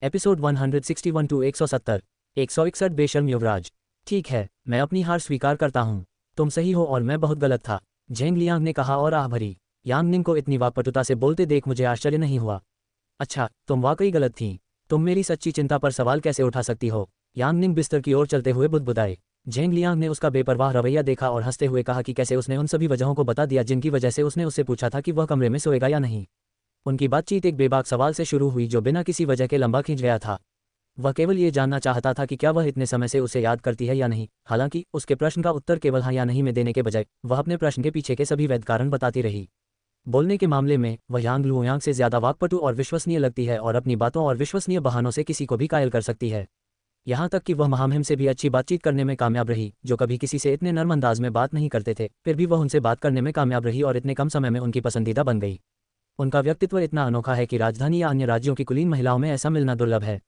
Episode 161 to 170। 161 बेशर्म युवराज। ठीक है, मैं अपनी हार स्वीकार करता हूँ। तुम सही हो और मैं बहुत गलत था, झेंग लियांग ने कहा और आह भरी। यांग निंग को इतनी वाकपटुता से बोलते देख मुझे आश्चर्य नहीं हुआ। अच्छा, तुम वाकई गलत थी। तुम मेरी सच्ची चिंता पर सवाल कैसे उठा सकती हो? यांग निंग बिस्तर की ओर चलते हुए बुदबुदाए। झेंग लियांग ने उसका बेपरवाह रवैया देखा और हंसते हुए कहा कि कैसे उसने उन सभी वजहों को बता दिया जिनकी वजह से उसने उससे पूछा था कि वह कमरे में सोएगा या नहीं। उनकी बातचीत एक बेबाक सवाल से शुरू हुई जो बिना किसी वजह के लंबा खींच गया था। वह केवल ये जानना चाहता था कि क्या वह इतने समय से उसे याद करती है या नहीं। हालांकि उसके प्रश्न का उत्तर केवल हाँ या नहीं में देने के बजाय वह अपने प्रश्न के पीछे के सभी वैध कारण बताती रही। बोलने के मामले में वह यांग लुओयांग से ज्यादा वाकपटु और विश्वसनीय लगती है और अपनी बातों और विश्वसनीय बहानों से किसी को भी कायल कर सकती है। यहाँ तक कि वह महामहिम से भी अच्छी बातचीत करने में कामयाब रही, जो कभी किसी से इतने नर्म अंदाज में बात नहीं करते थे। फिर भी वह उनसे बात करने में कामयाब रही और इतने कम समय में उनकी पसंदीदा बन गई। उनका व्यक्तित्व इतना अनोखा है कि राजधानी या अन्य राज्यों की कुलीन महिलाओं में ऐसा मिलना दुर्लभ है।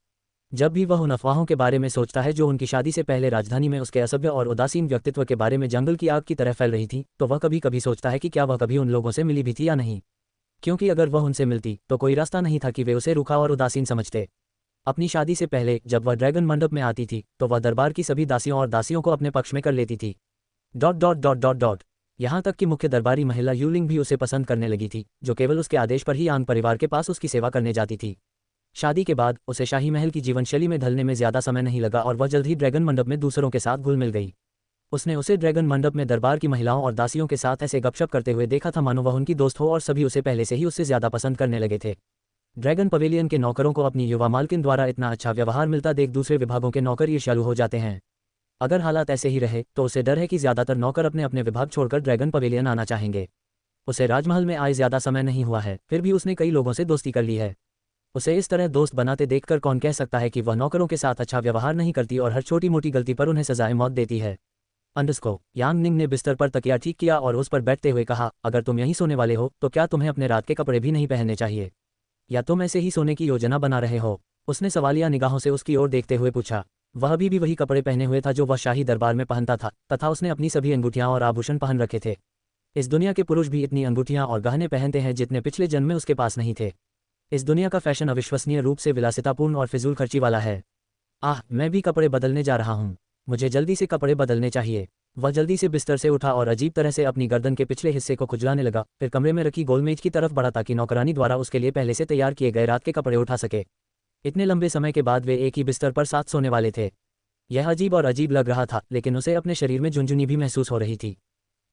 जब भी वह उन अफवाहों के बारे में सोचता है जो उनकी शादी से पहले राजधानी में उसके असभ्य और उदासीन व्यक्तित्व के बारे में जंगल की आग की तरह फैल रही थी, तो वह कभी कभी सोचता है कि क्या वह कभी उन लोगों से मिली भी थी या नहीं। क्योंकि अगर वह उनसे मिलती तो कोई रास्ता नहीं था कि वे उसे रूखा और उदासीन समझते। अपनी शादी से पहले जब वह ड्रैगन मंडप में आती थी तो वह दरबार की सभी दासियों और दासियों को अपने पक्ष में कर लेती थी। Dot dot dot dot dot. यहाँ तक कि मुख्य दरबारी महिला यूलिंग भी उसे पसंद करने लगी थी, जो केवल उसके आदेश पर ही यांग परिवार के पास उसकी सेवा करने जाती थी। शादी के बाद उसे शाही महल की जीवनशैली में ढलने में ज्यादा समय नहीं लगा और वह जल्द ही ड्रैगन मंडप में दूसरों के साथ घुल मिल गई। उसने उसे ड्रैगन मंडप में दरबार की महिलाओं और दासियों के साथ ऐसे गपशप करते हुए देखा था मानो वह उनकी दोस्त हो और सभी उसे पहले से ही उससे ज्यादा पसंद करने लगे थे। ड्रैगन पवेलियन के नौकरों को अपनी युवा मालकिन द्वारा इतना अच्छा व्यवहार मिलता देख दूसरे विभागों के नौकर ईर्ष्यालु हो जाते हैं। अगर हालात ऐसे ही रहे तो उसे डर है कि ज्यादातर नौकर अपने अपने विभाग छोड़कर ड्रैगन पवेलियन आना चाहेंगे। उसे राजमहल में आए ज्यादा समय नहीं हुआ है, फिर भी उसने कई लोगों से दोस्ती कर ली है। उसे इस तरह दोस्त बनाते देखकर कौन कह सकता है कि वह नौकरों के साथ अच्छा व्यवहार नहीं करती और हर छोटी मोटी गलती पर उन्हें सजाए मौत देती है। अंडरस्को। यांग निंग ने बिस्तर पर तकिया ठीक किया और उस पर बैठते हुए कहा, अगर तुम यहीं सोने वाले हो तो क्या तुम्हें अपने रात के कपड़े भी नहीं पहनने चाहिए, या तुम ऐसे ही सोने की योजना बना रहे हो? उसने सवालिया निगाहों से उसकी ओर देखते हुए पूछा। वह अभी भी वही कपड़े पहने हुए था जो वह शाही दरबार में पहनता था, तथा उसने अपनी सभी अंगूठियां और आभूषण पहन रखे थे। इस दुनिया के पुरुष भी इतनी अंगूठियां और गहने पहनते हैं जितने पिछले जन्म में उसके पास नहीं थे। इस दुनिया का फैशन अविश्वसनीय रूप से विलासितापूर्ण और फिजूल खर्ची वाला है। आह, मैं भी कपड़े बदलने जा रहा हूँ। मुझे जल्दी से कपड़े बदलने चाहिए। वह जल्दी से बिस्तर से उठा और अजीब तरह से अपनी गर्दन के पिछले हिस्से को खुजलाने लगा, फिर कमरे में रखी गोलमेज की तरफ बढ़ा ताकि नौकरानी द्वारा उसके लिए पहले से तैयार किए गए रात के कपड़े उठा सके। इतने लंबे समय के बाद वे एक ही बिस्तर पर साथ सोने वाले थे। यह अजीब और अजीब लग रहा था, लेकिन उसे अपने शरीर में झुंझुनी भी महसूस हो रही थी।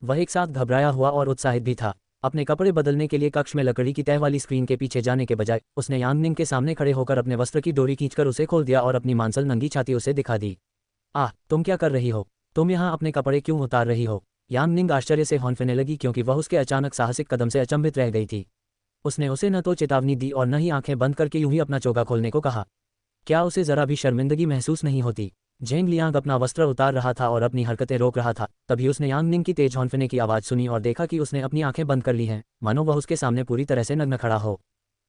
वह एक साथ घबराया हुआ और उत्साहित भी था। अपने कपड़े बदलने के लिए कक्ष में लकड़ी की तह वाली स्क्रीन के पीछे जाने के बजाय उसने यांग निंग के सामने खड़े होकर अपने वस्त्र की डोरी खींचकर उसे खोल दिया और अपनी मांसल नंगी छाती उसे दिखा दी। आह, तुम क्या कर रही हो? तुम यहाँ अपने कपड़े क्यों उतार रही हो? यांग निंग आश्चर्य से हौंफने लगी क्योंकि वह उसके अचानक साहसिक कदम से अचंभित रह गई थी। उसने उसे न तो चेतावनी दी और न ही आंखें बंद करके यूं ही अपना चोगा खोलने को कहा। क्या उसे जरा भी शर्मिंदगी महसूस नहीं होती? झेंग लियांग अपना वस्त्र उतार रहा था और अपनी हरकतें रोक रहा था। तभी उसने यांग निंग की तेज हौंफने की आवाज़ सुनी और देखा कि उसने अपनी आंखें बंद कर ली हैं, मानो वह उसके सामने पूरी तरह से नग्न खड़ा हो।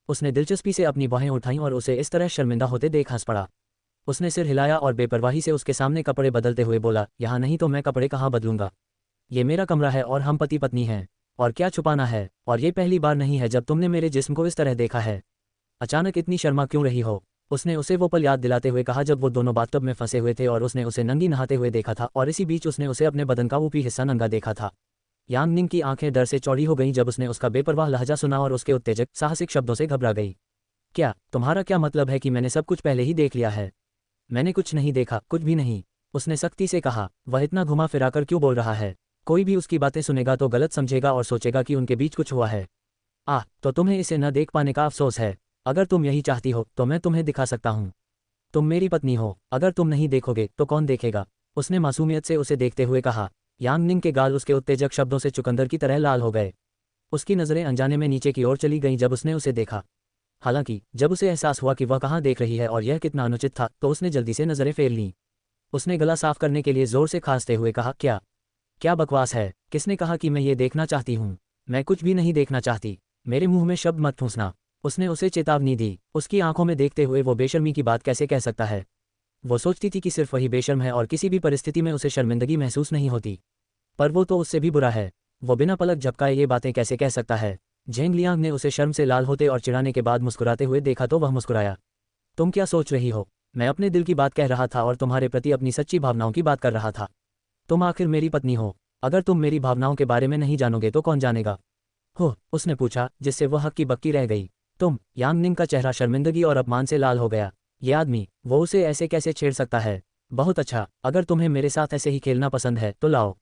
उसने दिलचस्पी से अपनी बाहें उठाईं और उसे इस तरह शर्मिंदा होते देख हंस पड़ा। उसने सिर हिलाया और बेपरवाही से उसके सामने कपड़े बदलते हुए बोला, यहाँ नहीं तो मैं कपड़े कहाँ बदलूंगा? ये मेरा कमरा है और हम पति पत्नी हैं। और क्या छुपाना है? और ये पहली बार नहीं है जब तुमने मेरे जिस्म को इस तरह देखा है। अचानक इतनी शर्मा क्यों रही हो? उसने उसे वो पल याद दिलाते हुए कहा जब वो दोनों बाथटब में फंसे हुए थे और उसने उसे नंगी नहाते हुए देखा था और इसी बीच उसने उसे अपने बदन का ऊपरी हिस्सा नंगा देखा था। यांग निंग की आंखें डर से चौड़ी हो गईं जब उसने उसका बेपरवाह लहजा सुना और उसके उत्तेजक साहसिक शब्दों से घबरा गई। क्या तुम्हारा क्या मतलब है कि मैंने सब कुछ पहले ही देख लिया है? मैंने कुछ नहीं देखा, कुछ भी नहीं, उसने सख्ती से कहा। वह इतना घुमा फिराकर क्यों बोल रहा है? कोई भी उसकी बातें सुनेगा तो गलत समझेगा और सोचेगा कि उनके बीच कुछ हुआ है। आह, तो तुम्हें इसे न देख पाने का अफसोस है। अगर तुम यही चाहती हो तो मैं तुम्हें दिखा सकता हूँ। तुम मेरी पत्नी हो, अगर तुम नहीं देखोगे तो कौन देखेगा? उसने मासूमियत से उसे देखते हुए कहा। यांग निंग के गाल उसके उत्तेजक शब्दों से चुकंदर की तरह लाल हो गए। उसकी नज़रें अनजाने में नीचे की ओर चली गईं जब उसने उसे देखा। हालांकि जब उसे एहसास हुआ कि वह कहाँ देख रही है और यह कितना अनुचित था, तो उसने जल्दी से नज़रें फेर लीं। उसने गला साफ करने के लिए जोर से खांसते हुए कहा, क्या क्या बकवास है? किसने कहा कि मैं ये देखना चाहती हूँ? मैं कुछ भी नहीं देखना चाहती। मेरे मुंह में शब्द मत ठूंसना। उसने उसे चेतावनी दी। उसकी आंखों में देखते हुए वो बेशर्मी की बात कैसे कह सकता है? वो सोचती थी कि सिर्फ वही बेशर्म है और किसी भी परिस्थिति में उसे शर्मिंदगी महसूस नहीं होती, पर वो तो उससे भी बुरा है। वो बिना पलक झपकाए ये बातें कैसे कह सकता है? झेंग लियांग ने उसे शर्म से लाल होते और चिढ़ाने के बाद मुस्कुराते हुए देखा तो वह मुस्कुराया। तुम क्या सोच रही हो? मैं अपने दिल की बात कह रहा था और तुम्हारे प्रति अपनी सच्ची भावनाओं की बात कर रहा था। तुम आखिर मेरी पत्नी हो। अगर तुम मेरी भावनाओं के बारे में नहीं जानोगे तो कौन जानेगा? हो, उसने पूछा, जिससे वह हक्की बक्की रह गई। तुम? यांग निंग का चेहरा शर्मिंदगी और अपमान से लाल हो गया। ये आदमी, वो उसे ऐसे कैसे छेड़ सकता है? बहुत अच्छा, अगर तुम्हें मेरे साथ ऐसे ही खेलना पसंद है तो लाओ,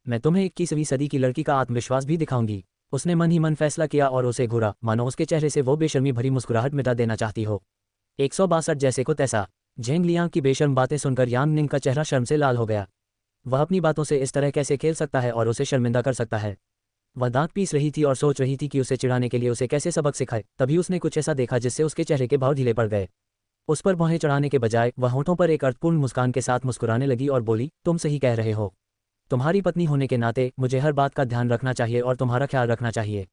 मैं तुम्हें 21वीं सदी की लड़की का आत्मविश्वास भी दिखाऊंगी। उसने मन ही मन फैसला किया और उसे घूरा, मानो उसके चेहरे से वो बेशर्मी भरी मुस्कुराहट मिटा देना चाहती हो। 162 जैसे को तैसा। झेंग लियांग की बेशर्म बातें सुनकर यांग निंग का चेहरा शर्म से लाल हो गया। वह अपनी बातों से इस तरह कैसे खेल सकता है और उसे शर्मिंदा कर सकता है? वह दांत पीस रही थी और सोच रही थी कि उसे चिढ़ाने के लिए उसे कैसे सबक सिखाए, तभी उसने कुछ ऐसा देखा जिससे उसके चेहरे के भाव ढीले पड़ गए। उस पर भौहें चढ़ाने के बजाय वह होठों पर एक अर्थपूर्ण मुस्कान के साथ मुस्कुराने लगी और बोली, तुम सही कह रहे हो। तुम्हारी पत्नी होने के नाते मुझे हर बात का ध्यान रखना चाहिए और तुम्हारा ख्याल रखना चाहिए,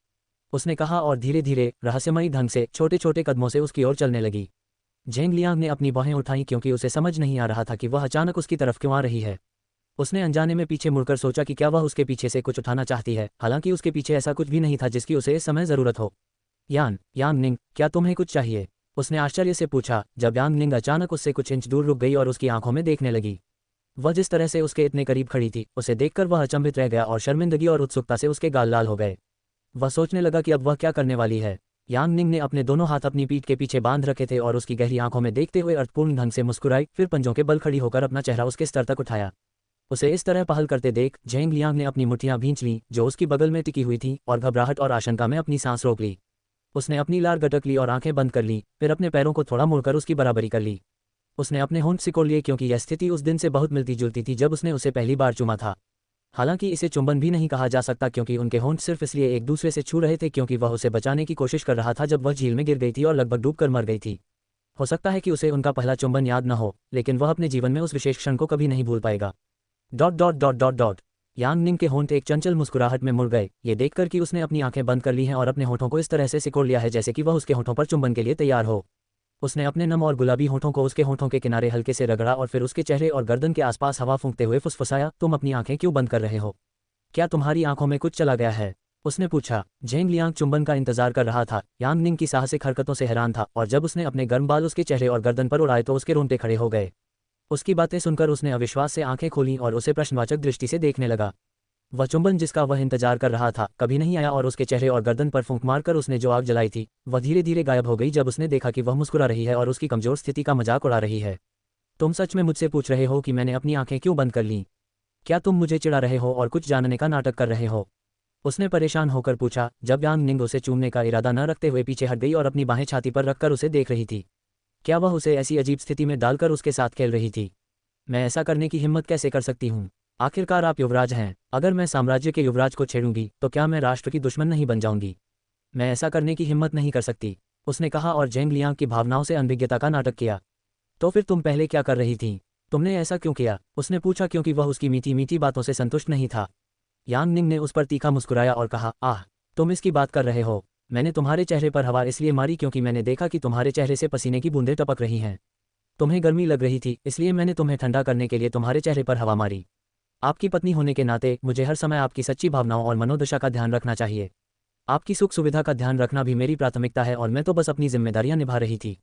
उसने कहा और धीरे धीरे रहस्यमयी ढंग से छोटे छोटे कदमों से उसकी ओर चलने लगी। झेंग लियांग ने अपनी बाहें उठाईं क्योंकि उसे समझ नहीं आ रहा था कि वह अचानक उसकी तरफ क्यों आ रही है। उसने अनजाने में पीछे मुड़कर सोचा कि क्या वह उसके पीछे से कुछ उठाना चाहती है, हालांकि उसके पीछे ऐसा कुछ भी नहीं था जिसकी उसे इस समय जरूरत हो। यांग निंग, क्या तुम्हें कुछ चाहिए? उसने आश्चर्य से पूछा, जब यांग निंग अचानक उससे कुछ इंच दूर रुक गई और उसकी आंखों में देखने लगी। वह जिस तरह से उसके इतने करीब खड़ी थी, उसे देखकर वह अचंभित रह गया और शर्मिंदगी और उत्सुकता से उसके गाल लाल हो गए। वह सोचने लगा कि अब वह क्या करने वाली है। यांग निंग ने अपने दोनों हाथ अपनी पीठ के पीछे बांध रखे थे और उसकी गहरी आंखों में देखते हुए अर्थपूर्ण ढंग से मुस्कुराई, फिर पंजों के बल खड़ी होकर अपना चेहरा उसके स्तर तक उठाया। उसे इस तरह पहल करते देख झेंग लियांग ने अपनी मुठ्ठियां भींच लीं जो उसकी बगल में टिकी हुई थी और घबराहट और आशंका में अपनी सांस रोक ली। उसने अपनी लार गटक ली और आंखें बंद कर ली, फिर अपने पैरों को थोड़ा मोड़कर उसकी बराबरी कर ली। उसने अपने होंठ सिकोड़ लिए क्योंकि यह स्थिति उस दिन से बहुत मिलती जुलती थी जब उसने उसे पहली बार चूमा था। हालांकि इसे चुंबन भी नहीं कहा जा सकता क्योंकि उनके होंठ सिर्फ इसलिए एक दूसरे से छू रहे थे क्योंकि वह उसे बचाने की कोशिश कर रहा था जब वह झील में गिर गई थी और लगभग डूबकर मर गई थी। हो सकता है कि उसे उनका पहला चुंबन याद न हो, लेकिन वह अपने जीवन में उस विशेष क्षण को कभी नहीं भूल पाएगा। यांग निंग के होंठ एक चंचल मुस्कुराहट में मुड़ गए, ये देखकर कि उसने अपनी आंखें बंद कर ली हैं और अपने होठों को इस तरह से सिकोड़ लिया है जैसे कि वह उसके होठों पर चुंबन के लिए तैयार हो। उसने अपने नम और गुलाबी होठों को उसके होठों के किनारे हल्के से रगड़ा और फिर उसके चेहरे और गर्दन के आसपास हवा फूंकते हुए फुसफुसाया, तुम अपनी आंखें क्यों बंद कर रहे हो? क्या तुम्हारी आंखों में कुछ चला गया है? उसने पूछा। झेंग लियांग चुंबन का इंतजार कर रहा था, यांग निंग की साहसिक हरकतों से हैरान था और जब उसने अपने गर्म बाल उसके चेहरे और गर्दन पर उड़ाए तो उसके रोंगटे खड़े हो गए। उसकी बातें सुनकर उसने अविश्वास से आंखें खोलीं और उसे प्रश्नवाचक दृष्टि से देखने लगा। वह चुंबन जिसका वह इंतजार कर रहा था कभी नहीं आया और उसके चेहरे और गर्दन पर फूंक मारकर उसने जो आग जलाई थी वह धीरे धीरे गायब हो गई जब उसने देखा कि वह मुस्कुरा रही है और उसकी कमजोर स्थिति का मजाक उड़ा रही है। तुम सच में मुझसे पूछ रहे हो कि मैंने अपनी आंखें क्यों बंद कर लीं? क्या तुम मुझे चिढ़ा रहे हो और कुछ जानने का नाटक कर रहे हो? उसने परेशान होकर पूछा, जब यांग निंग उसे चूमने का इरादा न रखते हुए पीछे हट गई और अपनी बाहें छाती पर रखकर उसे देख रही थी। क्या वह उसे ऐसी अजीब स्थिति में डालकर उसके साथ खेल रही थी? मैं ऐसा करने की हिम्मत कैसे कर सकती हूँ? आखिरकार आप युवराज हैं, अगर मैं साम्राज्य के युवराज को छेड़ूंगी तो क्या मैं राष्ट्र की दुश्मन नहीं बन जाऊंगी? मैं ऐसा करने की हिम्मत नहीं कर सकती, उसने कहा और झेंग लियांग की भावनाओं से अनभिज्ञता का नाटक किया। तो फिर तुम पहले क्या कर रही थी? तुमने ऐसा क्यों किया? उसने पूछा क्योंकि वह उसकी मीठी मीठी बातों से संतुष्ट नहीं था। यांग निंग ने उस पर तीखा मुस्कुराया और कहा, आह, तुम इसकी बात कर रहे हो? मैंने तुम्हारे चेहरे पर हवा इसलिए मारी क्योंकि मैंने देखा कि तुम्हारे चेहरे से पसीने की बूंदें टपक रही हैं। तुम्हें गर्मी लग रही थी, इसलिए मैंने तुम्हें ठंडा करने के लिए तुम्हारे चेहरे पर हवा मारी। आपकी पत्नी होने के नाते मुझे हर समय आपकी सच्ची भावनाओं और मनोदशा का ध्यान रखना चाहिए। आपकी सुख सुविधा का ध्यान रखना भी मेरी प्राथमिकता है और मैं तो बस अपनी जिम्मेदारियां निभा रही थी,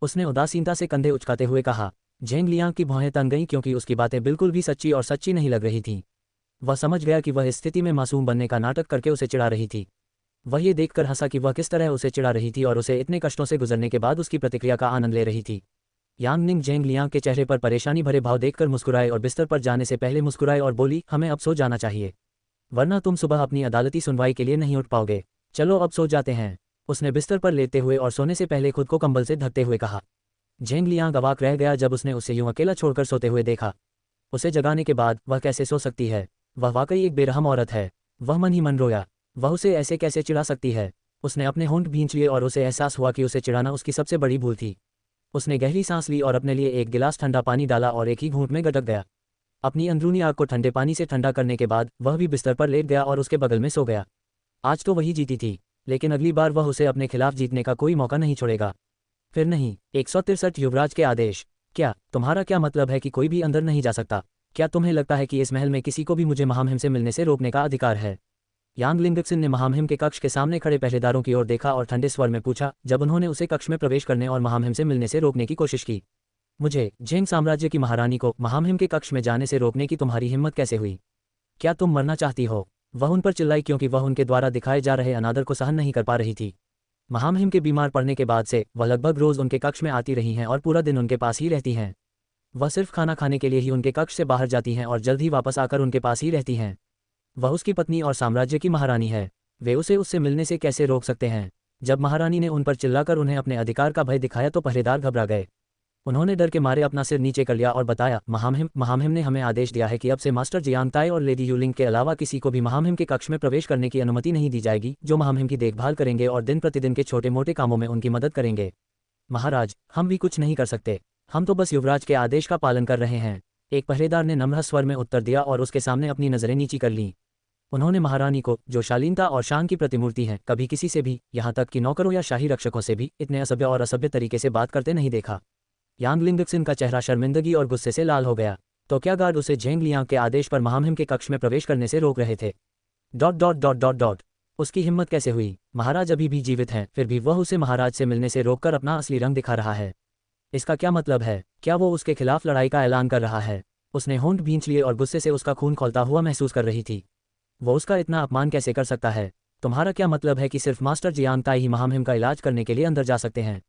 उसने उदासीनता से कंधे उचकाते हुए कहा। झेंग लियांग की भौहें तन गईं क्योंकि उसकी बातें बिल्कुल भी सच्ची और सच्ची नहीं लग रही थीं। वह समझ गया कि वह इस स्थिति में मासूम बनने का नाटक करके उसे चिढ़ा रही थी। वह ये देखकर हंसा कि वह किस तरह उसे चिढ़ा रही थी और उसे इतने कष्टों से गुजरने के बाद उसकी प्रतिक्रिया का आनंद ले रही थी। यांग निंग झेंग लियांग के चेहरे पर परेशानी भरे भाव देखकर मुस्कुराए और बिस्तर पर जाने से पहले मुस्कुराए और बोली, हमें अब सो जाना चाहिए, वरना तुम सुबह अपनी अदालती सुनवाई के लिए नहीं उठ पाओगे। चलो अब सो जाते हैं, उसने बिस्तर पर लेटते हुए और सोने से पहले खुद को कंबल से ढकते हुए कहा। झेंग लियांग अवाक रह गया जब उसने उसे यूं अकेला छोड़कर सोते हुए देखा। उसे जगाने के बाद वह कैसे सो सकती है? वह वाकई एक बेरहम औरत है। वह मन ही मन रोया, वह उसे ऐसे कैसे चिढ़ा सकती है? उसने अपने होंठ भींच लिए और उसे एहसास हुआ कि उसे चिढ़ाना उसकी सबसे बड़ी भूल थी। उसने गहरी सांस ली और अपने लिए एक गिलास ठंडा पानी डाला और एक ही घूंट में गटक गया। अपनी अंदरूनी आग को ठंडे पानी से ठंडा करने के बाद वह भी बिस्तर पर लेट गया और उसके बगल में सो गया। आज तो वही जीती थी, लेकिन अगली बार वह उसे अपने खिलाफ जीतने का कोई मौका नहीं छोड़ेगा। फिर नहीं। 163 युवराज के आदेश। क्या तुम्हारा क्या मतलब है कि कोई भी अंदर नहीं जा सकता? क्या तुम्हें लगता है कि इस महल में किसी को भी मुझे महामहिम से मिलने से रोकने का अधिकार है? यांग लिंगक्सिन ने महामहिम के कक्ष के सामने खड़े पहरेदारों की ओर देखा और ठंडे स्वर में पूछा, जब उन्होंने उसे कक्ष में प्रवेश करने और महामहिम से मिलने से रोकने की कोशिश की। मुझे, झेंग साम्राज्य की महारानी को, महामहिम के कक्ष में जाने से रोकने की तुम्हारी हिम्मत कैसे हुई? क्या तुम मरना चाहती हो? वह उन पर चिल्लाई क्योंकि वह उनके द्वारा दिखाए जा रहे अनादर को सहन नहीं कर पा रही थी। महामहिम के बीमार पड़ने के बाद से वह लगभग रोज उनके कक्ष में आती रही हैं और पूरा दिन उनके पास ही रहती हैं। वह सिर्फ खाना खाने के लिए ही उनके कक्ष से बाहर जाती हैं और जल्द ही वापस आकर उनके पास ही रहती हैं। वह उसकी पत्नी और साम्राज्य की महारानी है। वे उसे उससे मिलने से कैसे रोक सकते हैं? जब महारानी ने उन पर चिल्लाकर उन्हें अपने अधिकार का भय दिखाया तो पहरेदार घबरा गए। उन्होंने डर के मारे अपना सिर नीचे कर लिया और बताया, महामहिम ने हमें आदेश दिया है कि अब से मास्टर जियांग ताई और लेडी यूलिंग के अलावा किसी को भी महामहिम के कक्ष में प्रवेश करने की अनुमति नहीं दी जाएगी, जो महामहिम की देखभाल करेंगे और दिन प्रतिदिन के छोटे मोटे कामों में उनकी मदद करेंगे। महाराज, हम भी कुछ नहीं कर सकते, हम तो बस युवराज के आदेश का पालन कर रहे हैं, एक पहरेदार ने नम्र स्वर में उत्तर दिया और उसके सामने अपनी नजरें नीची कर लीं। उन्होंने महारानी को, जो शालीनता और शान की प्रतिमूर्ति हैं, कभी किसी से भी, यहाँ तक कि नौकरों या शाही रक्षकों से भी, इतने असभ्य और असभ्य तरीके से बात करते नहीं देखा। यांग लिंगक्सिन का चेहरा शर्मिंदगी और गुस्से से लाल हो गया। तो क्या गार्ड उसे झेंग लियांग के आदेश पर महामहिम के कक्ष में प्रवेश करने से रोक रहे थे? ... उसकी हिम्मत कैसे हुई? महाराज अभी भी जीवित हैं, फिर भी वह उसे महाराज से मिलने से रोककर अपना असली रंग दिखा रहा है। इसका क्या मतलब है? क्या वो उसके खिलाफ लड़ाई का ऐलान कर रहा है? उसने होंठ भींच लिए और गुस्से से उसका खून खौलता हुआ महसूस कर रही थी। वो उसका इतना अपमान कैसे कर सकता है? तुम्हारा क्या मतलब है कि सिर्फ मास्टर जियांग ताई ही महामहिम का इलाज करने के लिए अंदर जा सकते हैं?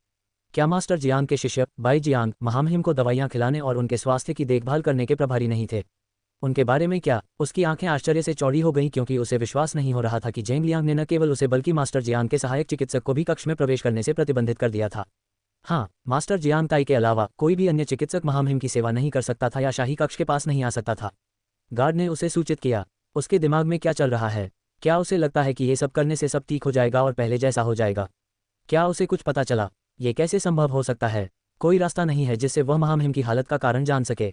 क्या मास्टर जियांग के शिष्य बाई जियांग महामहिम को दवाइयाँ खिलाने और उनके स्वास्थ्य की देखभाल करने के प्रभारी नहीं थे? उनके बारे में क्या? उसकी आंखें आश्चर्य से चौड़ी हो गईं क्योंकि उसे विश्वास नहीं हो रहा था कि झेंग लियांग ने न केवल उसे बल्कि मास्टर जियांग के सहायक चिकित्सक को भी कक्ष में प्रवेश करने से प्रतिबंधित कर दिया था। हाँ, मास्टर जियांग ताई के अलावा कोई भी अन्य चिकित्सक महामहिम की सेवा नहीं कर सकता था या शाही कक्ष के पास नहीं आ सकता था। गार्ड ने उसे सूचित किया। उसके दिमाग में क्या चल रहा है? क्या उसे लगता है कि ये सब करने से सब ठीक हो जाएगा और पहले जैसा हो जाएगा? क्या उसे कुछ पता चला? ये कैसे संभव हो सकता है? कोई रास्ता नहीं है जिससे वह महामहिम की हालत का कारण जान सके।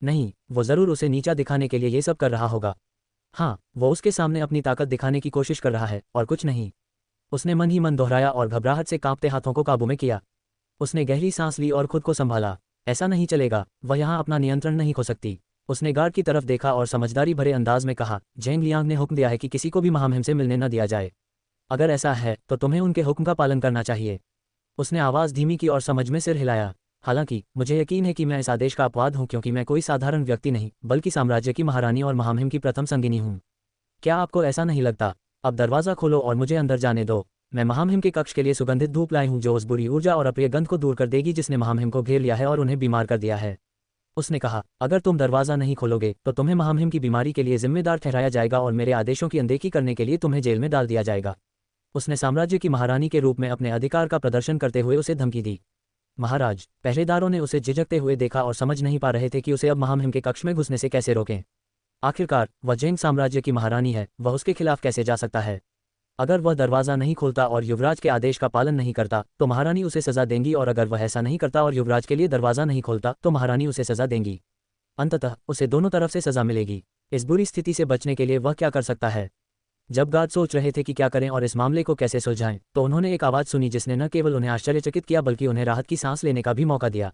नहीं, वो जरूर उसे नीचा दिखाने के लिए ये सब कर रहा होगा। हाँ, वो उसके सामने अपनी ताकत दिखाने की कोशिश कर रहा है और कुछ नहीं। उसने मन ही मन दोहराया और घबराहट से कांपते हाथों को काबू में किया। उसने गहरी सांस ली और खुद को संभाला। ऐसा नहीं चलेगा, वह यहाँ अपना नियंत्रण नहीं खो सकती। उसने गार्ड की तरफ देखा और समझदारी भरे अंदाज में कहा, झेंग लियांग ने हुक्म दिया है कि किसी को भी महामहिम से मिलने न दिया जाए। अगर ऐसा है तो तुम्हें उनके हुक्म का पालन करना चाहिए। उसने आवाज़ धीमी की और समझ में सिर हिलाया। हालांकि मुझे यकीन है कि मैं इस आदेश का अपवाद हूं क्योंकि मैं कोई साधारण व्यक्ति नहीं बल्कि साम्राज्य की महारानी और महामहिम की प्रथम संगिनी हूं। क्या आपको ऐसा नहीं लगता? अब दरवाज़ा खोलो और मुझे अंदर जाने दो। मैं महामहिम के कक्ष के लिए सुगंधित धूप लाई हूं जो उस बुरी ऊर्जा और अप्रिय गंध को दूर कर देगी जिसने महामहिम को घेर लिया है और उन्हें बीमार कर दिया है। उसने कहा, अगर तुम दरवाज़ा नहीं खोलोगे तो तुम्हें महामहिम की बीमारी के लिए जिम्मेदार ठहराया जाएगा और मेरे आदेशों की अनदेखी करने के लिए तुम्हें जेल में डाल दिया जाएगा। उसने साम्राज्य की महारानी के रूप में अपने अधिकार का प्रदर्शन करते हुए उसे धमकी दी। महाराज, पहरेदारों ने उसे झिझकते हुए देखा और समझ नहीं पा रहे थे कि उसे अब महामहिम के कक्ष में घुसने से कैसे रोकें। आखिरकार वह झेंग साम्राज्य की महारानी है, वह उसके खिलाफ कैसे जा सकता है? अगर वह दरवाज़ा नहीं खोलता और युवराज के आदेश का पालन नहीं करता तो महारानी उसे सजा देंगी और अगर वह ऐसा नहीं करता और युवराज के लिए दरवाज़ा नहीं खोलता तो महारानी उसे सजा देंगी। अंततः उसे दोनों तरफ से सजा मिलेगी। इस बुरी स्थिति से बचने के लिए वह क्या कर सकता है? जब गार्ड सोच रहे थे कि क्या करें और इस मामले को कैसे सुलझाएं, तो उन्होंने एक आवाज़ सुनी जिसने न केवल उन्हें आश्चर्यचकित किया बल्कि उन्हें राहत की सांस लेने का भी मौका दिया।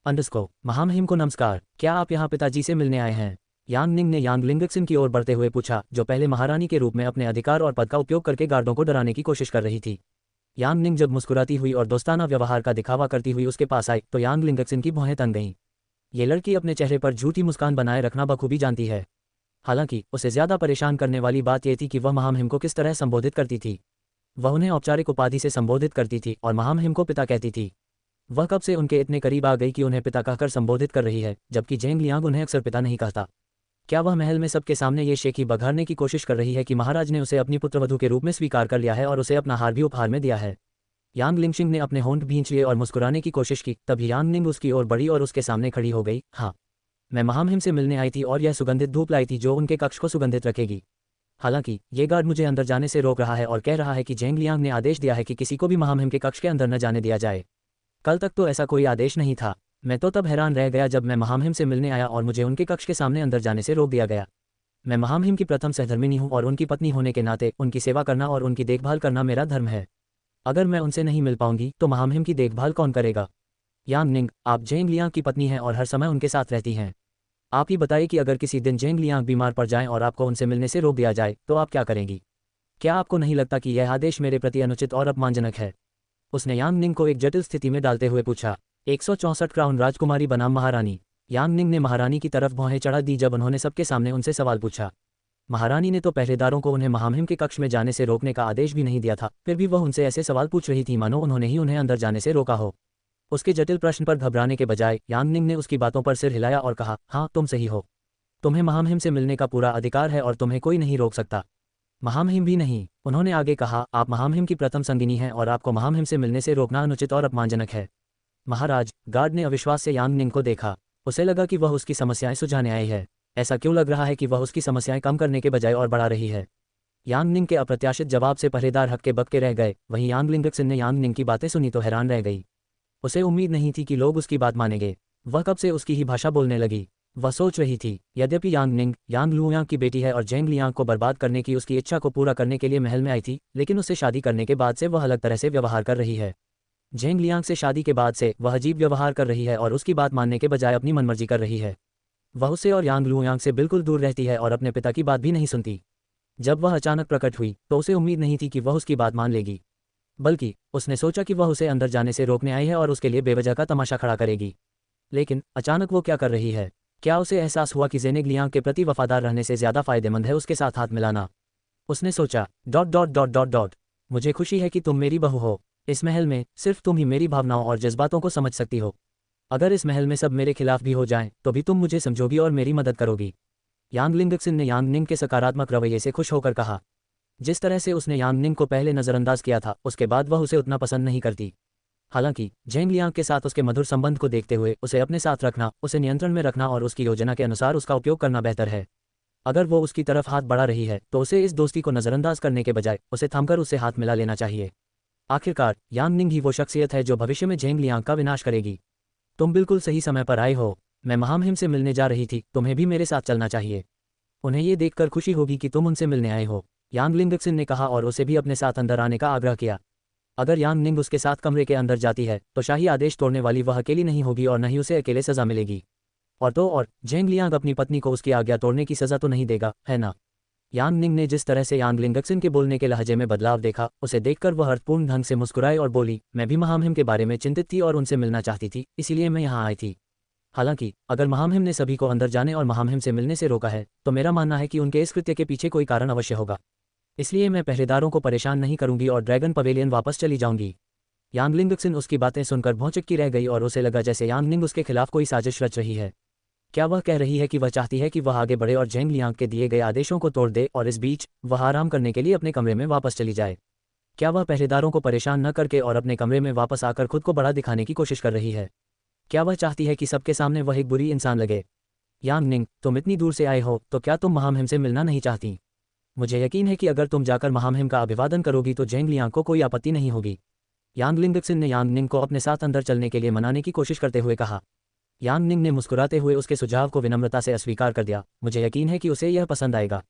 अंडरस्को, महामहिम को नमस्कार, क्या आप यहाँ पिताजी से मिलने आए हैं? यांग निंग ने यांग लिंगक्सिन की ओर बढ़ते हुए पूछा, जो पहले महारानी के रूप में अपने अधिकार और पद का उपयोग करके गार्डों को डराने की कोशिश कर रही थी। यांग निंग जब मुस्कुराती हुई और दोस्ताना व्यवहार का दिखावा करती हुई उसके पास आई तो यांग लिंगक्सिन की भौहें तन गईं। ये लड़की अपने चेहरे पर झूठी मुस्कान बनाए रखना बखूबी जानती है। हालांकि उसे ज्यादा परेशान करने वाली बात यह थी कि वह महामहिम को किस तरह संबोधित करती थी। वह उन्हें औपचारिक उपाधि से संबोधित करती थी और महामहिम को पिता कहती थी। वह कब से उनके इतने करीब आ गई कि उन्हें पिता कहकर संबोधित कर रही है, जबकि झेंग लियांग उन्हें अक्सर पिता नहीं कहता। क्या वह महल में सबके सामने ये शेखी बघाड़ने की कोशिश कर रही है कि महाराज ने उसे अपनी पुत्रवधू के रूप में स्वीकार कर लिया है और उसे अपना हार भी उपहार में दिया है? यांग लिंगशिंग ने अपने होंठ भींच लिए और मुस्कुराने की कोशिश की। तभी यांग निंग उसकी ओर बढ़ी और उसके सामने खड़ी हो गई। हाँ, मैं महामहिम से मिलने आई थी और यह सुगंधित धूप लाई थी जो उनके कक्ष को सुगंधित रखेगी। हालांकि ये गार्ड मुझे अंदर जाने से रोक रहा है और कह रहा है कि झेंग लियांग ने आदेश दिया है कि किसी को भी महामहिम के कक्ष के अंदर न जाने दिया जाए। कल तक तो ऐसा कोई आदेश नहीं था। मैं तो तब हैरान रह गया जब मैं महामहिम से मिलने आया और मुझे उनके कक्ष के सामने अंदर जाने से रोक दिया गया। मैं महामहिम की प्रथम सहधर्मिणी हूँ और उनकी पत्नी होने के नाते उनकी सेवा करना और उनकी देखभाल करना मेरा धर्म है। अगर मैं उनसे नहीं मिल पाऊंगी तो महामहिम की देखभाल कौन करेगा? यांग निंग, आप झेंग लियांग की पत्नी हैं और हर समय उनके साथ रहती हैं। आप ही बताइए कि अगर किसी दिन झेंग लियांग बीमार पड़ जाएं और आपको उनसे मिलने से रोक दिया जाए तो आप क्या करेंगी? क्या आपको नहीं लगता कि यह आदेश मेरे प्रति अनुचित और अपमानजनक है? उसने यांग निंग को एक जटिल स्थिति में डालते हुए पूछा। 164 क्राउन राजकुमारी बनाम महारानी। यांग निंग ने महारानी की तरफ भौहें चढ़ा दी जब उन्होंने सबके सामने उनसे सवाल पूछा। महारानी ने तो पहरेदारों को उन्हें महामहिम के कक्ष में जाने से रोकने का आदेश भी नहीं दिया था, फिर भी वह उनसे ऐसे सवाल पूछ रही थी मानो उन्होंने ही उन्हें अंदर जाने से रोका हो। उसके जटिल प्रश्न पर घबराने के बजाय यांग निंग ने उसकी बातों पर सिर हिलाया और कहा, हाँ तुम सही हो। तुम्हें महामहिम से मिलने का पूरा अधिकार है और तुम्हें कोई नहीं रोक सकता। महामहिम भी नहीं। उन्होंने आगे कहा, आप महामहिम की प्रथम संगिनी हैं और आपको महामहिम से मिलने से रोकना अनुचित और अपमानजनक है। महाराज, गार्ड ने अविश्वास से यांग निंग को देखा। उसे लगा कि वह उसकी समस्याएं सुलझाने आई है। ऐसा क्यों लग रहा है कि वह उसकी समस्याएं कम करने के बजाय और बढ़ा रही है? यांग निंग के अप्रत्याशित जवाब से पहरेदार हक्के बक्के रह गए। वहीं यांग लिंगक्सन ने यांग निंग की बातें सुनी तो हैरान रह गई। उसे उम्मीद नहीं थी कि लोग उसकी बात मानेंगे। वह कब से उसकी ही भाषा बोलने लगी। वह सोच रही थी, यद्यपि यांग निंग यांग लुयांग की बेटी है और जेंग लियांग को बर्बाद करने की उसकी इच्छा को पूरा करने के लिए महल में आई थी, लेकिन उससे शादी करने के बाद से वह अलग तरह से व्यवहार कर रही है। जेंग लियांग से शादी के बाद से वह अजीब व्यवहार कर रही है और उसकी बात मानने के बजाय अपनी मनमर्जी कर रही है। वह उसे और यांग लुयांग से बिल्कुल दूर रहती है और अपने पिता की बात भी नहीं सुनती। जब वह अचानक प्रकट हुई तो उसे उम्मीद नहीं थी कि वह उसकी बात मान लेगी, बल्कि उसने सोचा कि वह उसे अंदर जाने से रोकने आई है और उसके लिए बेवजह का तमाशा खड़ा करेगी। लेकिन अचानक वो क्या कर रही है? क्या उसे एहसास हुआ कि जेनेग लियांग के प्रति वफादार रहने से ज़्यादा फायदेमंद है उसके साथ हाथ मिलाना? उसने सोचा, मुझे खुशी है कि तुम मेरी बहू हो। इस महल में सिर्फ तुम ही मेरी भावनाओं और जज्बातों को समझ सकती हो। अगर इस महल में सब मेरे खिलाफ भी हो जाएं, तो भी तुम मुझे समझोगी और मेरी मदद करोगी। यांग लिंगक्सन ने यांग निंग के सकारात्मक रवैये से खुश होकर कहा। जिस तरह से उसने यांग निंग को पहले नज़रअंदाज किया था, उसके बाद वह उसे उतना पसंद नहीं करती। हालांकि जेंग लियांग के साथ उसके मधुर संबंध को देखते हुए उसे अपने साथ रखना, उसे नियंत्रण में रखना और उसकी योजना के अनुसार उसका उपयोग करना बेहतर है। अगर वो उसकी तरफ हाथ बढ़ा रही है तो उसे इस दोस्ती को नज़रअंदाज करने के बजाय उसे थमकर उससे हाथ मिला लेना चाहिए। आखिरकार यांग निंग ही वो शख्सियत है जो भविष्य में जेंग लियांग का विनाश करेगी। तुम बिल्कुल सही समय पर आए हो। मैं महामहिम से मिलने जा रही थी, तुम्हें भी मेरे साथ चलना चाहिए। उन्हें ये देखकर खुशी होगी कि तुम उनसे मिलने आए हो, यांग लिंगक्सन ने कहा और उसे भी अपने साथ अंदर आने का आग्रह किया। अगर यांग निंग उसके साथ कमरे के अंदर जाती है तो शाही आदेश तोड़ने वाली वह अकेली नहीं होगी और न ही उसे अकेले सजा मिलेगी। और जेंग लियांग अपनी पत्नी को उसकी आज्ञा तोड़ने की सजा तो नहीं देगा, है ना? यांग निंग ने जिस तरह से यांग लिंगक्सन के बोलने के लहजे में बदलाव देखा, उसे देखकर वह अर्थपूर्ण ढंग से मुस्कुराए और बोली, मैं भी महामहिम के बारे में चिंतित थी और उनसे मिलना चाहती थी, इसीलिए मैं यहाँ आई थी। हालांकि अगर महामहिम ने सभी को अंदर जाने और महामहिम से मिलने से रोका है तो मेरा मानना है कि उनके इस कृत्य के पीछे कोई कारण अवश्य होगा। इसलिए मैं पहरेदारों को परेशान नहीं करूंगी और ड्रैगन पवेलियन वापस चली जाऊंगी। यांग लिंगक्सन उसकी बातें सुनकर भौचक्की रह गई और उसे लगा जैसे यांग निंग उसके खिलाफ कोई साजिश रच रही है। क्या वह कह रही है कि वह चाहती है कि वह आगे बढ़े और जेंग लियांग के दिए गए आदेशों को तोड़ दे और इस बीच वह आराम करने के लिए अपने कमरे में वापस चली जाए? क्या वह पहरेदारों को परेशान न करके और अपने कमरे में वापस आकर खुद को बड़ा दिखाने की कोशिश कर रही है? क्या वह चाहती है कि सबके सामने वह एक बुरी इंसान लगे? यांग निंग, तुम इतनी दूर से आए हो तो क्या तुम महामहिम से मिलना नहीं चाहती? मुझे यकीन है कि अगर तुम जाकर महामहिम का अभिवादन करोगी तो जेंग लियांग को कोई आपत्ति नहीं होगी। यांग लिंगक्सन ने यांग निंग को अपने साथ अंदर चलने के लिए मनाने की कोशिश करते हुए कहा। यांग निंग ने मुस्कुराते हुए उसके सुझाव को विनम्रता से अस्वीकार कर दिया। मुझे यकीन है कि उसे यह पसंद आएगा।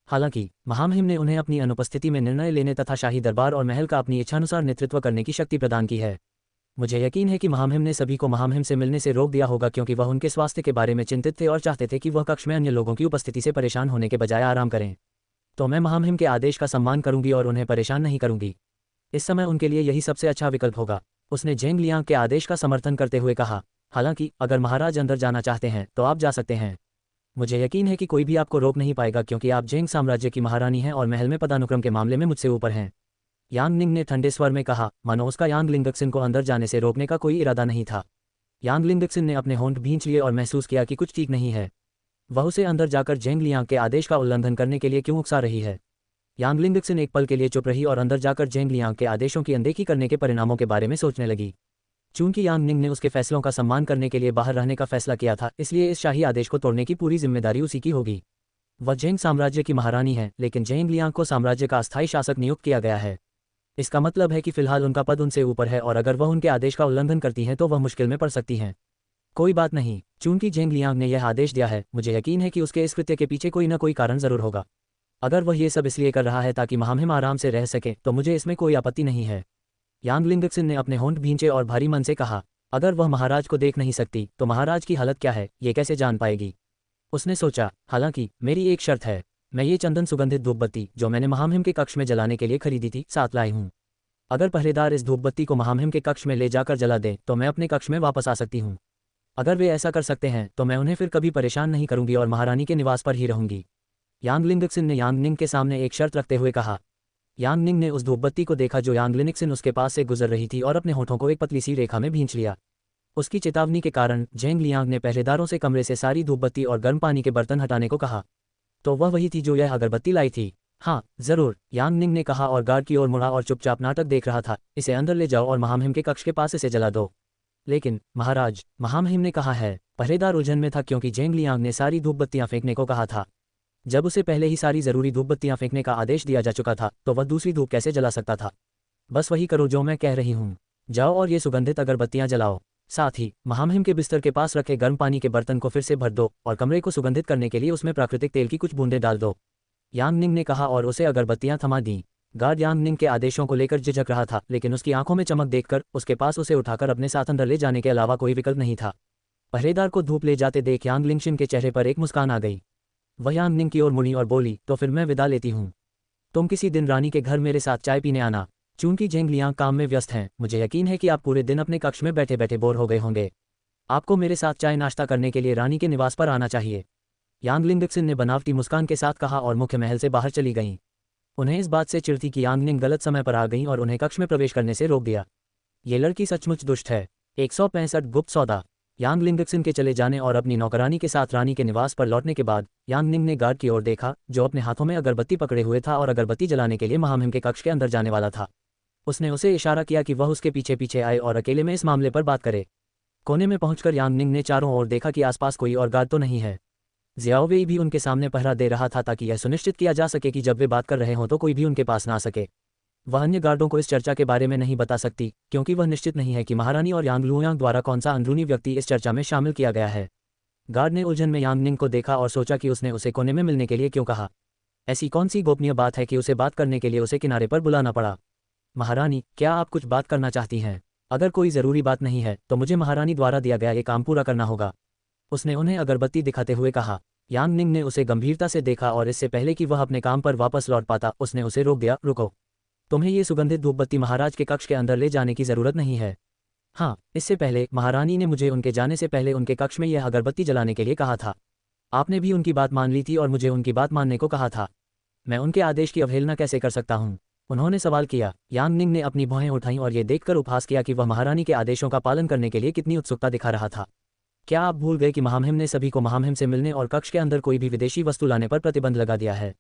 हालांकि महामहिम ने उन्हें अपनी अनुपस्थिति में निर्णय लेने तथा शाही दरबार और महल का अपनी इच्छानुसार नेतृत्व करने की शक्ति प्रदान की है। मुझे यकीन है कि महामहिम ने सभी को महामहिम से मिलने से रोक दिया होगा क्योंकि वह उनके स्वास्थ्य के बारे में चिंतित थे और चाहते थे कि वह कक्ष में अन्य लोगों की उपस्थिति से परेशान होने के बजाय आराम करें। तो मैं महामहिम के आदेश का सम्मान करूंगी और उन्हें परेशान नहीं करूंगी। इस समय उनके लिए यही सबसे अच्छा विकल्प होगा। उसने जेंग लियांग के आदेश का समर्थन करते हुए कहा। हालांकि अगर महाराज अंदर जाना चाहते हैं तो आप जा सकते हैं। मुझे यकीन है कि कोई भी आपको रोक नहीं पाएगा क्योंकि आप जेंग साम्राज्य की महारानी हैं और महल में पदानुक्रम के मामले में मुझसे ऊपर हैं। यांग निंग ने ठंडे स्वर में कहा, मानो उसका यांग लिंगक्सन को अंदर जाने से रोकने का कोई इरादा नहीं था। यांग लिंगक्सन ने अपने होंठ भींच लिए और महसूस किया कि कुछ ठीक नहीं है। वह उसे अंदर जाकर जेंग लियांग के आदेश का उल्लंघन करने के लिए क्यों उकसा रही है? यांग लिंगक्सन एक पल के लिए चुप रही और अंदर जाकर जेंग लियांग के आदेशों की अनदेखी करने के परिणामों के बारे में सोचने लगी। चूंकि यांग निंग ने उसके फैसलों का सम्मान करने के लिए बाहर रहने का फैसला किया था, इसलिए इस शाही आदेश को तोड़ने की पूरी जिम्मेदारी उसी की होगी। वह जेंग साम्राज्य की महारानी है, लेकिन जेंग लियांग को साम्राज्य का अस्थायी शासक नियुक्त किया गया है। इसका मतलब है कि फिलहाल उनका पद उनसे ऊपर है और अगर वह उनके आदेश का उल्लंघन करती हैं तो वह मुश्किल में पड़ सकती हैं। कोई बात नहीं, चूंकि जेंग लियांग ने यह आदेश दिया है, मुझे यकीन है कि उसके इस कृत्य के पीछे कोई न कोई कारण जरूर होगा। अगर वह ये सब इसलिए कर रहा है ताकि महामहिम आराम से रह सके तो मुझे इसमें कोई आपत्ति नहीं है। यांग लिंगक्सन ने अपने होंठ भींचे और भारी मन से कहा। अगर वह महाराज को देख नहीं सकती तो महाराज की हालत क्या है ये कैसे जान पाएगी? उसने सोचा। हालांकि मेरी एक शर्त है, मैं ये चंदन सुगंधित धूपबत्ती जो मैंने महामहिम के कक्ष में जलाने के लिए खरीदी थी साथ लाई हूँ। अगर पहरेदार इस धूपबत्ती को महामहिम के कक्ष में ले जाकर जला दें तो मैं अपने कक्ष में वापस आ सकती हूँ। अगर वे ऐसा कर सकते हैं तो मैं उन्हें फिर कभी परेशान नहीं करूंगी और महारानी के निवास पर ही रहूंगी। यांग लिंगक्सिन ने यांग निंग के सामने एक शर्त रखते हुए कहा। यांग निंग ने उस धूपबत्ती को देखा जो यांग लिंगक्सिन उसके पास से गुजर रही थी और अपने होठों को एक पतली सी रेखा में भींच लिया। उसकी चेतावनी के कारण झेंग लियांग ने पहरेदारों से कमरे से सारी धूपबत्ती और गर्म पानी के बर्तन हटाने को कहा। तो वह वही थी जो यह अगरबत्ती लाई थी? हाँ जरूर, यांग निंग ने कहा और गार्ड की ओर मुड़ा और चुपचाप नाटक देख रहा था। इसे अंदर ले जाओ और महामहिम के कक्ष के पास इसे जला दो। लेकिन महाराज, महामहिम ने कहा है। पहरेदार उलझन में था क्योंकि झेंग लियांग ने सारी धूपबत्तियां फेंकने को कहा था। जब उसे पहले ही सारी जरूरी धूपबत्तियां फेंकने का आदेश दिया जा चुका था तो वह दूसरी धूप कैसे जला सकता था? बस वही करो जो मैं कह रही हूँ। जाओ और ये सुगंधित अगरबत्तियां जलाओ। साथ ही महामहिम के बिस्तर के पास रखे गर्म पानी के बर्तन को फिर से भर दो और कमरे को सुगंधित करने के लिए उसमें प्राकृतिक तेल की कुछ बूंदें डाल दो। यांग निंग ने कहा और उसे अगरबत्तियां थमा दी। गार्ड यांग निंग के आदेशों को लेकर झिझक रहा था, लेकिन उसकी आंखों में चमक देखकर उसके पास उसे उठाकर अपने साथ अंदर ले जाने के अलावा कोई विकल्प नहीं था। पहरेदार को धूप ले जाते देख यांग लिंगशिन के चेहरे पर एक मुस्कान आ गई। वह यांग निंग की ओर मुड़ी और बोली, तो फिर मैं विदा लेती हूँ। तुम किसी दिन रानी के घर मेरे साथ चाय पीने आना। चूंकि झेंग लियांग काम में व्यस्त हैं, मुझे यकीन है कि आप पूरे दिन अपने कक्ष में बैठे बैठे बोर हो गए होंगे। आपको मेरे साथ चाय नाश्ता करने के लिए रानी के निवास पर आना चाहिए। यांग लिंगक्सिन ने बनावटी मुस्कान के साथ कहा और मुख्य महल से बाहर चली गईं। उन्हें इस बात से चिढ़ थी कि यांग निंग गलत समय पर आ गईं और उन्हें कक्ष में प्रवेश करने से रोक दिया। ये लड़की सचमुच दुष्ट है। 165 गुप्त सौदा। यांग लिंगक्सिन के चले जाने और अपनी नौकरानी के साथ रानी के निवास पर लौटने के बाद यांग निंग ने गार्ड की ओर देखा जो अपने हाथों में अगरबत्ती पकड़े हुए था और अगरबत्ती जलाने के लिए महामहिम के कक्ष के अंदर जाने वाला था। उसने उसे इशारा किया कि वह उसके पीछे पीछे आए और अकेले में इस मामले पर बात करे। कोने में पहुंचकर यांग निंग ने चारों ओर देखा कि आसपास कोई और गार्ड तो नहीं है। जियाओ वेई भी उनके सामने पहरा दे रहा था ताकि यह सुनिश्चित किया जा सके कि जब वे बात कर रहे हों तो कोई भी उनके पास ना आ सके। वह अन्य गार्डों को इस चर्चा के बारे में नहीं बता सकती क्योंकि वह निश्चित नहीं है कि महारानी और यांग लुयांग द्वारा कौन सा अंदरूनी व्यक्ति इस चर्चा में शामिल किया गया है। गार्ड ने उलझन में यांग निंग को देखा और सोचा कि उसने उसे कोने में मिलने के लिए क्यों कहा। ऐसी कौन सी गोपनीय बात है कि उसे बात करने के लिए उसे किनारे पर बुलाना पड़ा? महारानी, क्या आप कुछ बात करना चाहती हैं? अगर कोई ज़रूरी बात नहीं है तो मुझे महारानी द्वारा दिया गया ये काम पूरा करना होगा। उसने उन्हें अगरबत्ती दिखाते हुए कहा। यांग निंग ने उसे गंभीरता से देखा और इससे पहले कि वह अपने काम पर वापस लौट पाता उसने उसे रोक दिया। रुको, तुम्हें ये सुगंधित धूपबत्ती महाराज के कक्ष के अंदर ले जाने की ज़रूरत नहीं है। हाँ, इससे पहले महारानी ने मुझे उनके जाने से पहले उनके कक्ष में यह अगरबत्ती जलाने के लिए कहा था। आपने भी उनकी बात मान ली थी और मुझे उनकी बात मानने को कहा था। मैं उनके आदेश की अवहेलना कैसे कर सकता हूँ? उन्होंने सवाल किया। यांग निंग ने अपनी भौहें उठाईं और ये देखकर उपहास किया कि वह महारानी के आदेशों का पालन करने के लिए कितनी उत्सुकता दिखा रहा था। क्या आप भूल गए कि महामहिम ने सभी को महामहिम से मिलने और कक्ष के अंदर कोई भी विदेशी वस्तु लाने पर प्रतिबंध लगा दिया है?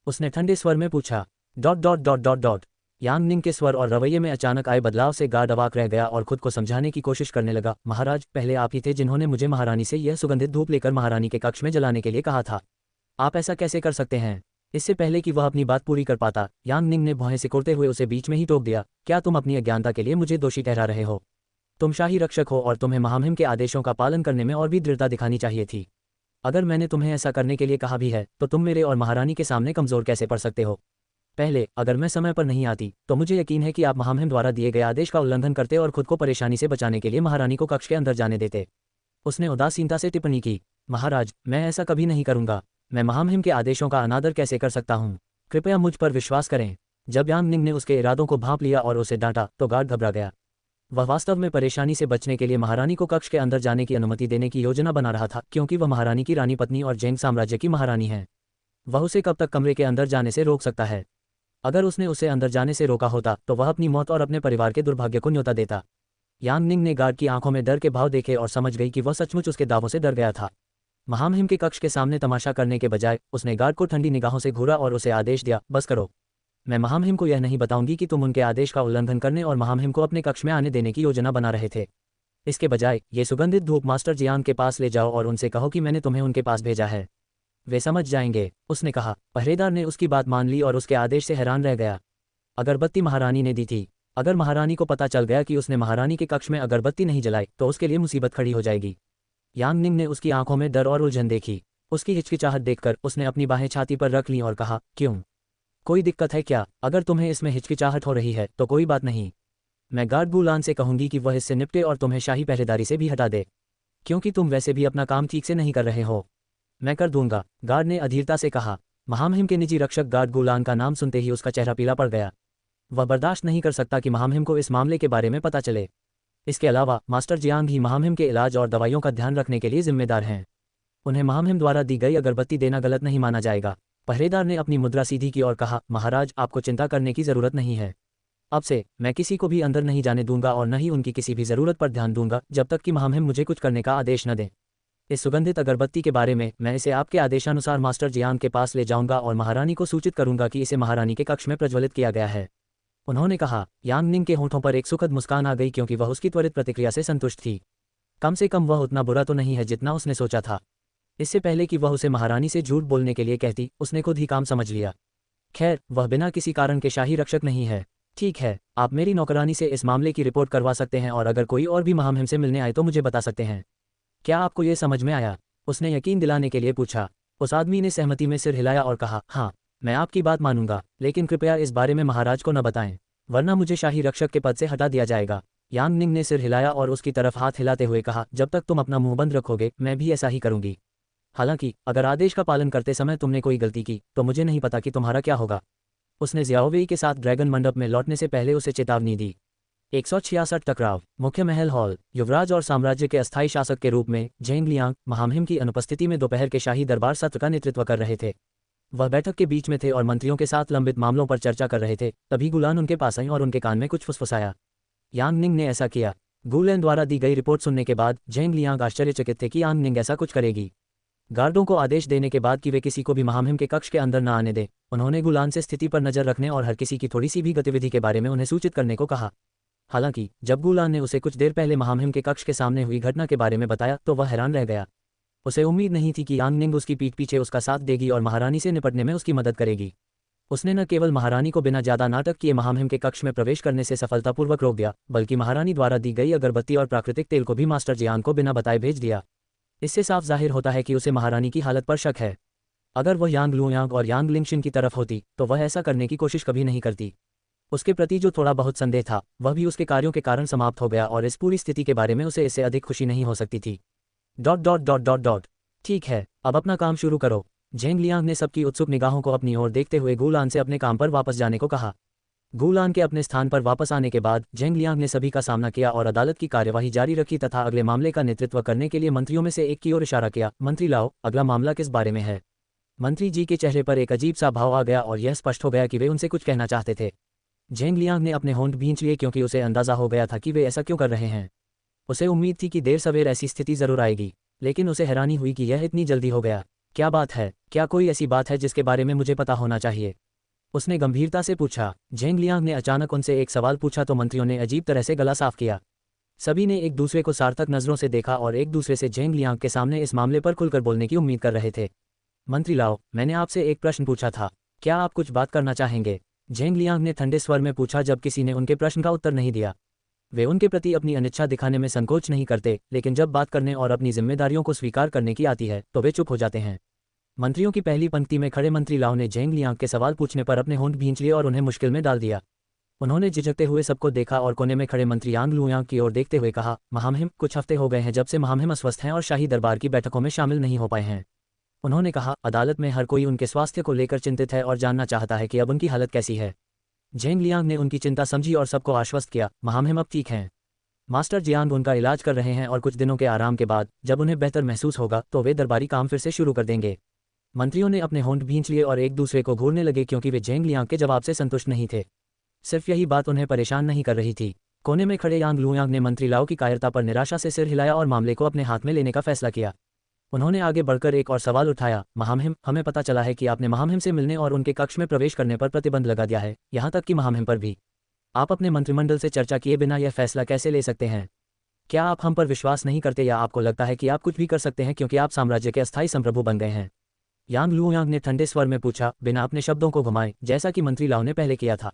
उसने ठंडे स्वर में पूछा। Dot dot dot dot dot. Yang Ning के स्वर और रवैये में अचानक आए बदलाव से गार्ड अवाक रह गया और खुद को समझाने की कोशिश करने लगा। महाराज, पहले आप ही थे जिन्होंने मुझे महारानी से यह सुगंधित धूप लेकर महारानी के कक्ष में जलाने के लिए कहा था। आप ऐसा कैसे कर सकते हैं? इससे पहले कि वह अपनी बात पूरी कर पाता, यांग निंग ने भौहें सिकोड़ते हुए उसे बीच में ही टोक दिया। क्या तुम अपनी अज्ञानता के लिए मुझे दोषी ठहरा रहे हो? तुम शाही रक्षक हो और तुम्हें महामहिम के आदेशों का पालन करने में और भी दृढ़ता दिखानी चाहिए थी। अगर मैंने तुम्हें ऐसा करने के लिए कहा भी है तो तुम मेरे और महारानी के सामने कमजोर कैसे पड़ सकते हो? पहले, अगर मैं समय पर नहीं आती तो मुझे यकीन है कि आप महामहिम द्वारा दिए गए आदेश का उल्लंघन करते और खुद को परेशानी से बचाने के लिए महारानी को कक्ष के अंदर जाने देते। उसने उदासीनता से टिप्पणी की। महाराज, मैं ऐसा कभी नहीं करूंगा। मैं महामहिम के आदेशों का अनादर कैसे कर सकता हूँ? कृपया मुझ पर विश्वास करें। जब यांग निंग ने उसके इरादों को भांप लिया और उसे डांटा तो गार्ड घबरा गया। वह वास्तव में परेशानी से बचने के लिए महारानी को कक्ष के अंदर जाने की अनुमति देने की योजना बना रहा था क्योंकि वह महारानी की रानी पत्नी और जेंग साम्राज्य की महारानी है। वह उसे कब तक कमरे के अंदर जाने से रोक सकता है? अगर उसने उसे अंदर जाने से रोका होता तो वह अपनी मौत और अपने परिवार के दुर्भाग्य को न्योता देता। यांग निंग ने गार्ड की आंखों में डर के भाव देखे और समझ गई कि वह सचमुच उसके दावों से डर गया था। महामहिम के कक्ष के सामने तमाशा करने के बजाय उसने गार्ड को ठंडी निगाहों से घूरा और उसे आदेश दिया, बस करो। मैं महामहिम को यह नहीं बताऊंगी कि तुम उनके आदेश का उल्लंघन करने और महामहिम को अपने कक्ष में आने देने की योजना बना रहे थे। इसके बजाय ये सुगंधित धूप मास्टर जियांग के पास ले जाओ और उनसे कहो कि मैंने तुम्हें उनके पास भेजा है। वे समझ जाएंगे, उसने कहा। पहरेदार ने उसकी बात मान ली और उसके आदेश से हैरान रह गया। अगरबत्ती महारानी ने दी थी। अगर महारानी को पता चल गया कि उसने महारानी के कक्ष में अगरबत्ती नहीं जलाई तो उसके लिए मुसीबत खड़ी हो जाएगी। यांग निंग ने उसकी आंखों में डर और उलझन देखी। उसकी हिचकिचाहट देखकर उसने अपनी बाहें छाती पर रख लीं और कहा, क्यों? कोई दिक्कत है क्या? अगर तुम्हें इसमें हिचकिचाहट हो रही है तो कोई बात नहीं। मैं गार्ड बुलान से कहूंगी कि वह इससे निपटे और तुम्हें शाही पहरेदारी से भी हटा दे, क्योंकि तुम वैसे भी अपना काम ठीक से नहीं कर रहे हो। मैं कर दूंगा, गार्ड ने अधीरता से कहा। महामहिम के निजी रक्षक गार्ड गुलान का नाम सुनते ही उसका चेहरा पीला पड़ गया। वह बर्दाश्त नहीं कर सकता कि महामहिम को इस मामले के बारे में पता चले। इसके अलावा मास्टर जियांग ही महामहिम के इलाज और दवाइयों का ध्यान रखने के लिए जिम्मेदार हैं। उन्हें महामहिम द्वारा दी गई अगरबत्ती देना गलत नहीं माना जाएगा। पहरेदार ने अपनी मुद्रा सीधी की और कहा, महाराज, आपको चिंता करने की जरूरत नहीं है। अब से मैं किसी को भी अंदर नहीं जाने दूंगा और न ही उनकी किसी भी जरूरत पर ध्यान दूंगा जब तक कि महामहिम मुझे कुछ करने का आदेश न दें। इस सुगंधित अगरबत्ती के बारे में मैं इसे आपके आदेशानुसार मास्टर जियांग के पास ले जाऊंगा और महारानी को सूचित करूंगा कि इसे महारानी के कक्ष में प्रज्वलित किया गया है। उन्होंने कहा। यांग निंग के होठों पर एक सुखद मुस्कान आ गई क्योंकि वह उसकी त्वरित प्रतिक्रिया से संतुष्ट थी। कम से कम वह उतना बुरा तो नहीं है जितना उसने सोचा था। इससे पहले कि वह उसे महारानी से झूठ बोलने के लिए कहती, उसने खुद ही काम समझ लिया। खैर, वह बिना किसी कारण के शाही रक्षक नहीं है। ठीक है, आप मेरी नौकरानी से इस मामले की रिपोर्ट करवा सकते हैं और अगर कोई और भी महामहिम से मिलने आए तो मुझे बता सकते हैं। क्या आपको ये समझ में आया? उसने यकीन दिलाने के लिए पूछा। उस आदमी ने सहमति में सिर हिलाया और कहा, हाँ, मैं आपकी बात मानूंगा, लेकिन कृपया इस बारे में महाराज को न बताएं, वरना मुझे शाही रक्षक के पद से हटा दिया जाएगा। यांग निंग ने सिर हिलाया और उसकी तरफ हाथ हिलाते हुए कहा, जब तक तुम अपना मुंह बंद रखोगे मैं भी ऐसा ही करूंगी। हालांकि अगर आदेश का पालन करते समय तुमने कोई गलती की तो मुझे नहीं पता कि तुम्हारा क्या होगा। उसने ज़ियाओवेई के साथ ड्रैगन मंडप में लौटने से पहले उसे चेतावनी दी। 166 टकराव। मुख्य महल हॉल। युवराज और साम्राज्य के अस्थायी शासक के रूप में झेंग लियांग महामहिम की अनुपस्थिति में दोपहर के शाही दरबार सत्र का नेतृत्व कर रहे थे। वह बैठक के बीच में थे और मंत्रियों के साथ लंबित मामलों पर चर्चा कर रहे थे। तभी गुलान उनके पास आई और उनके कान में कुछ फुसफुसाया। यांग निंग ने ऐसा किया। गुलेन द्वारा दी गई रिपोर्ट सुनने के बाद झेंग लियांग आश्चर्यचकित थे कि यांग निंग ऐसा कुछ करेगी। गार्डों को आदेश देने के बाद कि वे किसी को भी महामहिम के कक्ष के अंदर न आने दें, उन्होंने गुलान से स्थिति पर नजर रखने और हर किसी की थोड़ी सी भी गतिविधि के बारे में उन्हें सूचित करने को कहा। हालांकि जब गुलान ने उसे कुछ देर पहले महामहिम के कक्ष के सामने हुई घटना के बारे में बताया तो वह हैरान रह गया। उसे उम्मीद नहीं थी कि यांग निंग उसकी पीठ पीछे उसका साथ देगी और महारानी से निपटने में उसकी मदद करेगी। उसने न केवल महारानी को बिना ज्यादा नाटक किए महामहिम के कक्ष में प्रवेश करने से सफलतापूर्वक रोक दिया, बल्कि महारानी द्वारा दी गई अगरबत्ती और प्राकृतिक तेल को भी मास्टर जियांग को बिना बताए भेज दिया। इससे साफ जाहिर होता है कि उसे महारानी की हालत पर शक है। अगर वह यांग लुयांग और यांग लिंगशिन की तरफ होती तो वह ऐसा करने की कोशिश कभी नहीं करती। उसके प्रति जो थोड़ा बहुत संदेह था वह भी उसके कार्यों के कारण समाप्त हो गया और इस पूरी स्थिति के बारे में उसे इससे अधिक खुशी नहीं हो सकती थी। ... ठीक है, अब अपना काम शुरू करो। झेंग लियांग ने सबकी उत्सुक निगाहों को अपनी ओर देखते हुए गुलान से अपने काम पर वापस जाने को कहा। गुलान के अपने स्थान पर वापस आने के बाद झेंग लियांग ने सभी का सामना किया और अदालत की कार्यवाही जारी रखी तथा अगले मामले का नेतृत्व करने के लिए मंत्रियों में से एक की ओर इशारा किया। मंत्री लाओ, अगला मामला किस बारे में है? मंत्री जी के चेहरे पर एक अजीब सा भाव आ गया और यह स्पष्ट हो गया कि वे उनसे कुछ कहना चाहते थे। झेंग लियांग ने अपने होंठ भींच लिए क्योंकि उसे अंदाजा हो गया था कि वे ऐसा क्यों कर रहे हैं। उसे उम्मीद थी कि देर सवेर ऐसी स्थिति जरूर आएगी, लेकिन उसे हैरानी हुई कि यह इतनी जल्दी हो गया। क्या बात है? क्या कोई ऐसी बात है जिसके बारे में मुझे पता होना चाहिए? उसने गंभीरता से पूछा। झेंग लियांग ने अचानक उनसे एक सवाल पूछा तो मंत्रियों ने अजीब तरह से गला साफ किया। सभी ने एक दूसरे को सार्थक नजरों से देखा और एक दूसरे से झेंग लियांग के सामने इस मामले पर खुलकर बोलने की उम्मीद कर रहे थे। मंत्री लाओ, मैंने आपसे एक प्रश्न पूछा था, क्या आप कुछ बात करना चाहेंगे? झेंग लियांग ने ठंडे स्वर में पूछा जब किसी ने उनके प्रश्न का उत्तर नहीं दिया। वे उनके प्रति अपनी अनिच्छा दिखाने में संकोच नहीं करते, लेकिन जब बात करने और अपनी जिम्मेदारियों को स्वीकार करने की आती है तो वे चुप हो जाते हैं। मंत्रियों की पहली पंक्ति में खड़े मंत्री लाओ ने झेंग लियांग के सवाल पूछने पर अपने होंठ भींच लिए और उन्हें मुश्किल में डाल दिया। उन्होंने झिझकते हुए सबको देखा और कोने में खड़े मंत्री यांग लुयांग की ओर देखते हुए कहा, महामहिम, कुछ हफ्ते हो गए हैं जब से महामहिम अस्वस्थ हैं और शाही दरबार की बैठकों में शामिल नहीं हो पाए हैं। उन्होंने कहा, अदालत में हर कोई उनके स्वास्थ्य को लेकर चिंतित है और जानना चाहता है कि अब उनकी हालत कैसी है। झेंग लियांग ने उनकी चिंता समझी और सबको आश्वस्त किया, महामहिम अब ठीक हैं। मास्टर जियांग उनका इलाज कर रहे हैं और कुछ दिनों के आराम के बाद जब उन्हें बेहतर महसूस होगा तो वे दरबारी काम फिर से शुरू कर देंगे। मंत्रियों ने अपने होंठ भींच लिए और एक दूसरे को घूरने लगे क्योंकि वे झेंग लियांग के जवाब से संतुष्ट नहीं थे। सिर्फ यही बात उन्हें परेशान नहीं कर रही थी। कोने में खड़े यांग लुयांग ने मंत्री लाओ की कायरता पर निराशा से सिर हिलाया और मामले को अपने हाथ में लेने का फैसला किया। उन्होंने आगे बढ़कर एक और सवाल उठाया, महामहिम, हमें पता चला है कि आपने महामहिम से मिलने और उनके कक्ष में प्रवेश करने पर प्रतिबंध लगा दिया है, यहाँ तक कि महामहिम पर भी। आप अपने मंत्रिमंडल से चर्चा किए बिना यह फैसला कैसे ले सकते हैं? क्या आप हम पर विश्वास नहीं करते या आपको लगता है कि आप कुछ भी कर सकते हैं क्योंकि आप साम्राज्य के अस्थायी संप्रभु बन गए हैं? यांग लुयांग ने ठंडे स्वर में पूछा, बिना अपने शब्दों को घुमाए, जैसा कि मंत्री लाओ ने पहले किया था।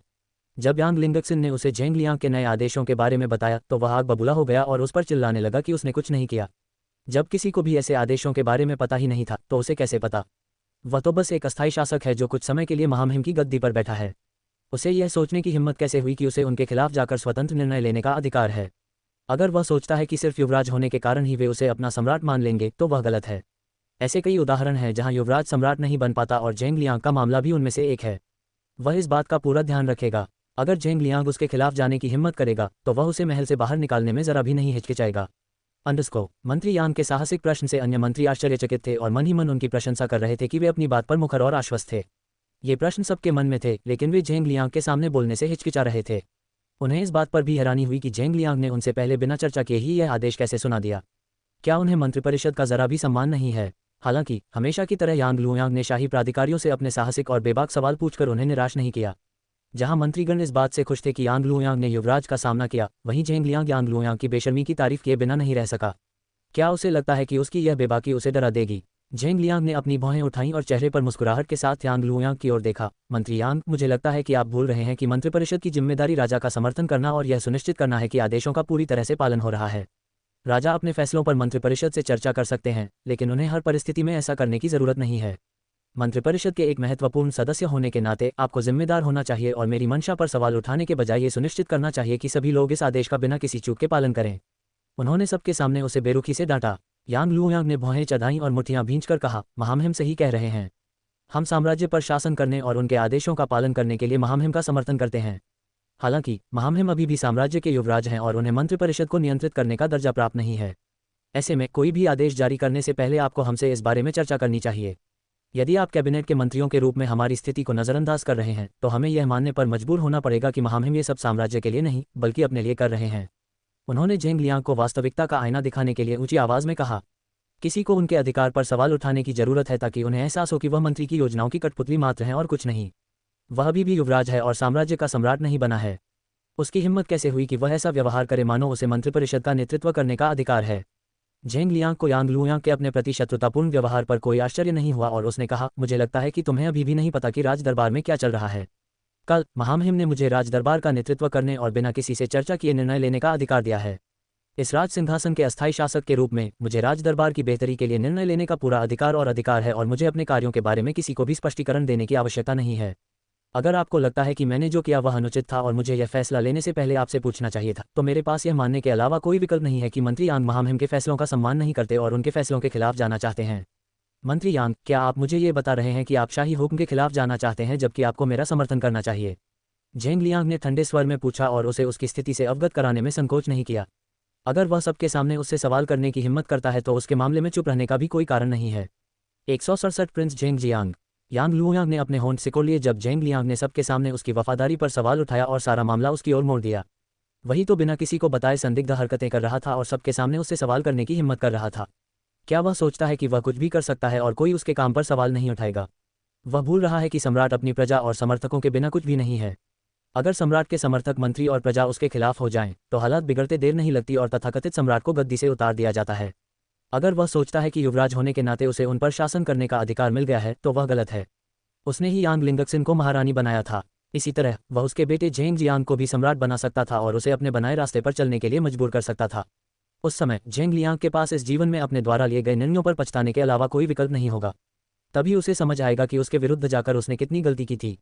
जब यांग लिंगक्सिन ने उसे झेंग लियांग के नए आदेशों के बारे में बताया तो वह आग बबूला हो गया और उस पर चिल्लाने लगा कि उसने कुछ नहीं किया। जब किसी को भी ऐसे आदेशों के बारे में पता ही नहीं था तो उसे कैसे पता? वह तो बस एक अस्थायी शासक है जो कुछ समय के लिए महामहिम की गद्दी पर बैठा है। उसे यह सोचने की हिम्मत कैसे हुई कि उसे उनके खिलाफ जाकर स्वतंत्र निर्णय लेने का अधिकार है? अगर वह सोचता है कि सिर्फ युवराज होने के कारण ही वे उसे अपना सम्राट मान लेंगे तो वह गलत है। ऐसे कई उदाहरण हैं जहां युवराज सम्राट नहीं बन पाता और जेंग लियांग का मामला भी उनमें से एक है। वह इस बात का पूरा ध्यान रखेगा। अगर जेंग लियांग उसके खिलाफ जाने की हिम्मत करेगा तो वह उसे महल से बाहर निकालने में जरा भी नहीं हिचकिचाएगा। मंत्री यांग के साहसिक प्रश्न से अन्य मंत्री आश्चर्यचकित थे और मन ही मन उनकी प्रशंसा कर रहे थे कि वे अपनी बात पर मुखर और आश्वस्त थे। ये प्रश्न सबके मन में थे, लेकिन वे जेंग लियांग के सामने बोलने से हिचकिचा रहे थे। उन्हें इस बात पर भी हैरानी हुई कि जेंग लियांग ने उनसे पहले बिना चर्चा किए ही यह आदेश कैसे सुना दिया। क्या उन्हें मंत्रिपरिषद का जरा भी सम्मान नहीं है? हालांकि हमेशा की तरह यांग लुयांग ने शाही प्राधिकारियों से अपने साहसिक और बेबाक सवाल पूछकर उन्हें निराश नहीं किया। जहां मंत्रीगण इस बात से खुश थे कि यांग लुयांग ने युवराज का सामना किया, वहीं जेंग लियांग यांग लुयांग की बेशर्मी की तारीफ किए बिना नहीं रह सका। क्या उसे लगता है कि उसकी यह बेबाकी उसे डरा देगी? जेंग लियांग ने अपनी भौहें उठाईं और चेहरे पर मुस्कुराहट के साथ यांग लुयांग की ओर देखा। मंत्री यांग, मुझे लगता है कि आप भूल रहे हैं कि मंत्रिपरिषद की जिम्मेदारी राजा का समर्थन करना और यह सुनिश्चित करना है कि आदेशों का पूरी तरह से पालन हो रहा है। राजा अपने फैसलों पर मंत्रिपरिषद से चर्चा कर सकते हैं, लेकिन उन्हें हर परिस्थिति में ऐसा करने की जरूरत नहीं है। मंत्रिपरिषद के एक महत्वपूर्ण सदस्य होने के नाते आपको जिम्मेदार होना चाहिए और मेरी मंशा पर सवाल उठाने के बजाय ये सुनिश्चित करना चाहिए कि सभी लोग इस आदेश का बिना किसी चूक के पालन करें। उन्होंने सबके सामने उसे बेरुखी से डांटा। यांग लुयांग ने भौहें चढ़ाईं और मुठ्ठियां भींचकर कहा, महामहिम सही कह रहे हैं। हम साम्राज्य पर शासन करने और उनके आदेशों का पालन करने के लिए महामहिम का समर्थन करते हैं। हालांकि महामहिम अभी भी साम्राज्य के युवराज हैं और उन्हें मंत्रिपरिषद को नियंत्रित करने का दर्जा प्राप्त नहीं है। ऐसे में कोई भी आदेश जारी करने से पहले आपको हमसे इस बारे में चर्चा करनी चाहिए। यदि आप कैबिनेट के मंत्रियों के रूप में हमारी स्थिति को नज़रअंदाज कर रहे हैं तो हमें यह मानने पर मजबूर होना पड़ेगा कि महामहिम ये सब साम्राज्य के लिए नहीं बल्कि अपने लिए कर रहे हैं। उन्होंने जेंग लियांग को वास्तविकता का आईना दिखाने के लिए ऊंची आवाज में कहा। किसी को उनके अधिकार पर सवाल उठाने की जरूरत है ताकि उन्हें एहसास हो कि वह मंत्री की योजनाओं की कठपुतली मात्र है और कुछ नहीं। वह अभी भी युवराज है और साम्राज्य का सम्राट नहीं बना है। उसकी हिम्मत कैसे हुई कि वह ऐसा व्यवहार करे मानो उसे मंत्रिपरिषद का नेतृत्व करने का अधिकार है। जेंग लियांग को यांग लुयांग के अपने प्रति शत्रुतापूर्ण व्यवहार पर कोई आश्चर्य नहीं हुआ और उसने कहा, मुझे लगता है कि तुम्हें अभी भी नहीं पता कि राज दरबार में क्या चल रहा है। कल महामहिम ने मुझे राज दरबार का नेतृत्व करने और बिना किसी से चर्चा किए निर्णय लेने का अधिकार दिया है। इस राज सिंहासन के अस्थायी शासक के रूप में मुझे राज दरबार की बेहतरी के लिए निर्णय लेने का पूरा अधिकार है और मुझे अपने कार्यों के बारे में किसी को भी स्पष्टीकरण देने की आवश्यकता नहीं है। अगर आपको लगता है कि मैंने जो किया वह अनुचित था और मुझे यह फैसला लेने से पहले आपसे पूछना चाहिए था, तो मेरे पास यह मानने के अलावा कोई विकल्प नहीं है कि मंत्री यांग महामहिम के फैसलों का सम्मान नहीं करते और उनके फैसलों के खिलाफ जाना चाहते हैं। मंत्री यांग, क्या आप मुझे ये बता रहे हैं कि आप शाही हुक्म के खिलाफ जाना चाहते हैं जबकि आपको मेरा समर्थन करना चाहिए? जेंग लियांग ने ठंडे स्वर में पूछा और उसे उसकी स्थिति से अवगत कराने में संकोच नहीं किया। अगर वह सबके सामने उससे सवाल करने की हिम्मत करता है तो उसके मामले में चुप रहने का भी कोई कारण नहीं है। 167 प्रिंस जेंग जियांग। यांग लुयांग ने अपने होंठ सिकोड़ लिए जब जेंग लियांग ने सबके सामने उसकी वफादारी पर सवाल उठाया और सारा मामला उसकी ओर मोड़ दिया। वही तो बिना किसी को बताए संदिग्ध हरकतें कर रहा था और सबके सामने उससे सवाल करने की हिम्मत कर रहा था। क्या वह सोचता है कि वह कुछ भी कर सकता है और कोई उसके काम पर सवाल नहीं उठाएगा? वह भूल रहा है कि सम्राट अपनी प्रजा और समर्थकों के बिना कुछ भी नहीं है। अगर सम्राट के समर्थक, मंत्री और प्रजा उसके खिलाफ हो जाएं, तो हालात बिगड़ते देर नहीं लगती और तथाकथित सम्राट को गद्दी से उतार दिया जाता है। अगर वह सोचता है कि युवराज होने के नाते उसे उन पर शासन करने का अधिकार मिल गया है तो वह गलत है। उसने ही यांग लिंगक्सिन को महारानी बनाया था। इसी तरह वह उसके बेटे जेंग जियांग को भी सम्राट बना सकता था और उसे अपने बनाए रास्ते पर चलने के लिए मजबूर कर सकता था। उस समय जेंग लियांग के पास इस जीवन में अपने द्वारा लिए गए निर्णयों पर पछताने के अलावा कोई विकल्प नहीं होगा। तभी उसे समझ आएगा कि उसके विरुद्ध जाकर उसने कितनी गलती की थी।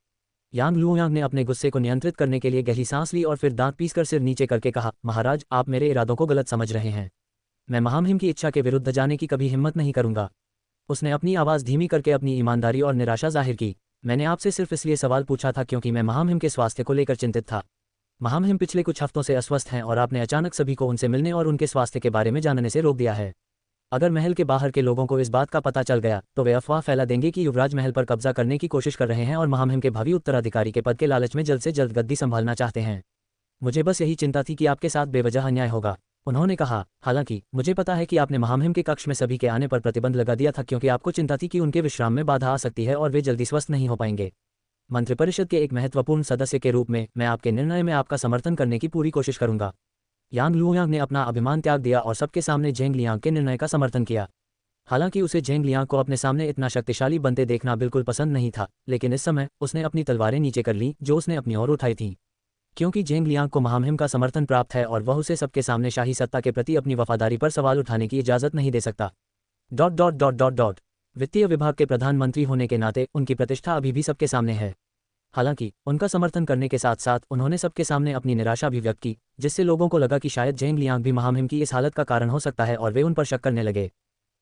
यांग लुयांग ने अपने गुस्से को नियंत्रित करने के लिए गहरी सांस ली और फिर दांत पीसकर सिर नीचे करके कहा, महाराज, आप मेरे इरादों को गलत समझ रहे हैं। मैं महामहिम की इच्छा के विरुद्ध जाने की कभी हिम्मत नहीं करूंगा। उसने अपनी आवाज़ धीमी करके अपनी ईमानदारी और निराशा जाहिर की। मैंने आपसे सिर्फ इसलिए सवाल पूछा था क्योंकि मैं महामहिम के स्वास्थ्य को लेकर चिंतित था। महामहिम पिछले कुछ हफ्तों से अस्वस्थ हैं और आपने अचानक सभी को उनसे मिलने और उनके स्वास्थ्य के बारे में जानने से रोक दिया है। अगर महल के बाहर के लोगों को इस बात का पता चल गया तो वे अफवाह फैला देंगे कि युवराज महल पर कब्जा करने की कोशिश कर रहे हैं और महामहिम के भावी उत्तराधिकारी के पद के लालच में जल्द से जल्द गद्दी संभालना चाहते हैं। मुझे बस यही चिंता थी कि आपके साथ बेवजह अन्याय होगा। उन्होंने कहा, हालांकि मुझे पता है कि आपने महामहिम के कक्ष में सभी के आने पर प्रतिबंध लगा दिया था क्योंकि आपको चिंता थी कि उनके विश्राम में बाधा आ सकती है और वे जल्दी स्वस्थ नहीं हो पाएंगे। मंत्रिपरिषद के एक महत्वपूर्ण सदस्य के रूप में मैं आपके निर्णय में आपका समर्थन करने की पूरी कोशिश करूंगा। यांग लुयांग ने अपना अभिमान त्याग दिया और सबके सामने जेंग लियांग के निर्णय का समर्थन किया। हालांकि उसे जेंग लियांग को अपने सामने इतना शक्तिशाली बनते देखना बिल्कुल पसंद नहीं था, लेकिन इस समय उसने अपनी तलवारें नीचे कर लीं जो उसने अपनी ओर उठाई थीं। क्योंकि जेंग लियांग को महामहिम का समर्थन प्राप्त है और वह उसे सबके सामने शाही सत्ता के प्रति अपनी वफादारी पर सवाल उठाने की इजाज़त नहीं दे सकता। वित्तीय विभाग के प्रधानमंत्री होने के नाते उनकी प्रतिष्ठा अभी भी सबके सामने है। हालांकि उनका समर्थन करने के साथ साथ उन्होंने सबके सामने अपनी निराशा भी व्यक्त की, जिससे लोगों को लगा कि शायद जेंग लियांग भी महामहिम की इस हालत का कारण हो सकता है और वे उन पर शक करने लगे।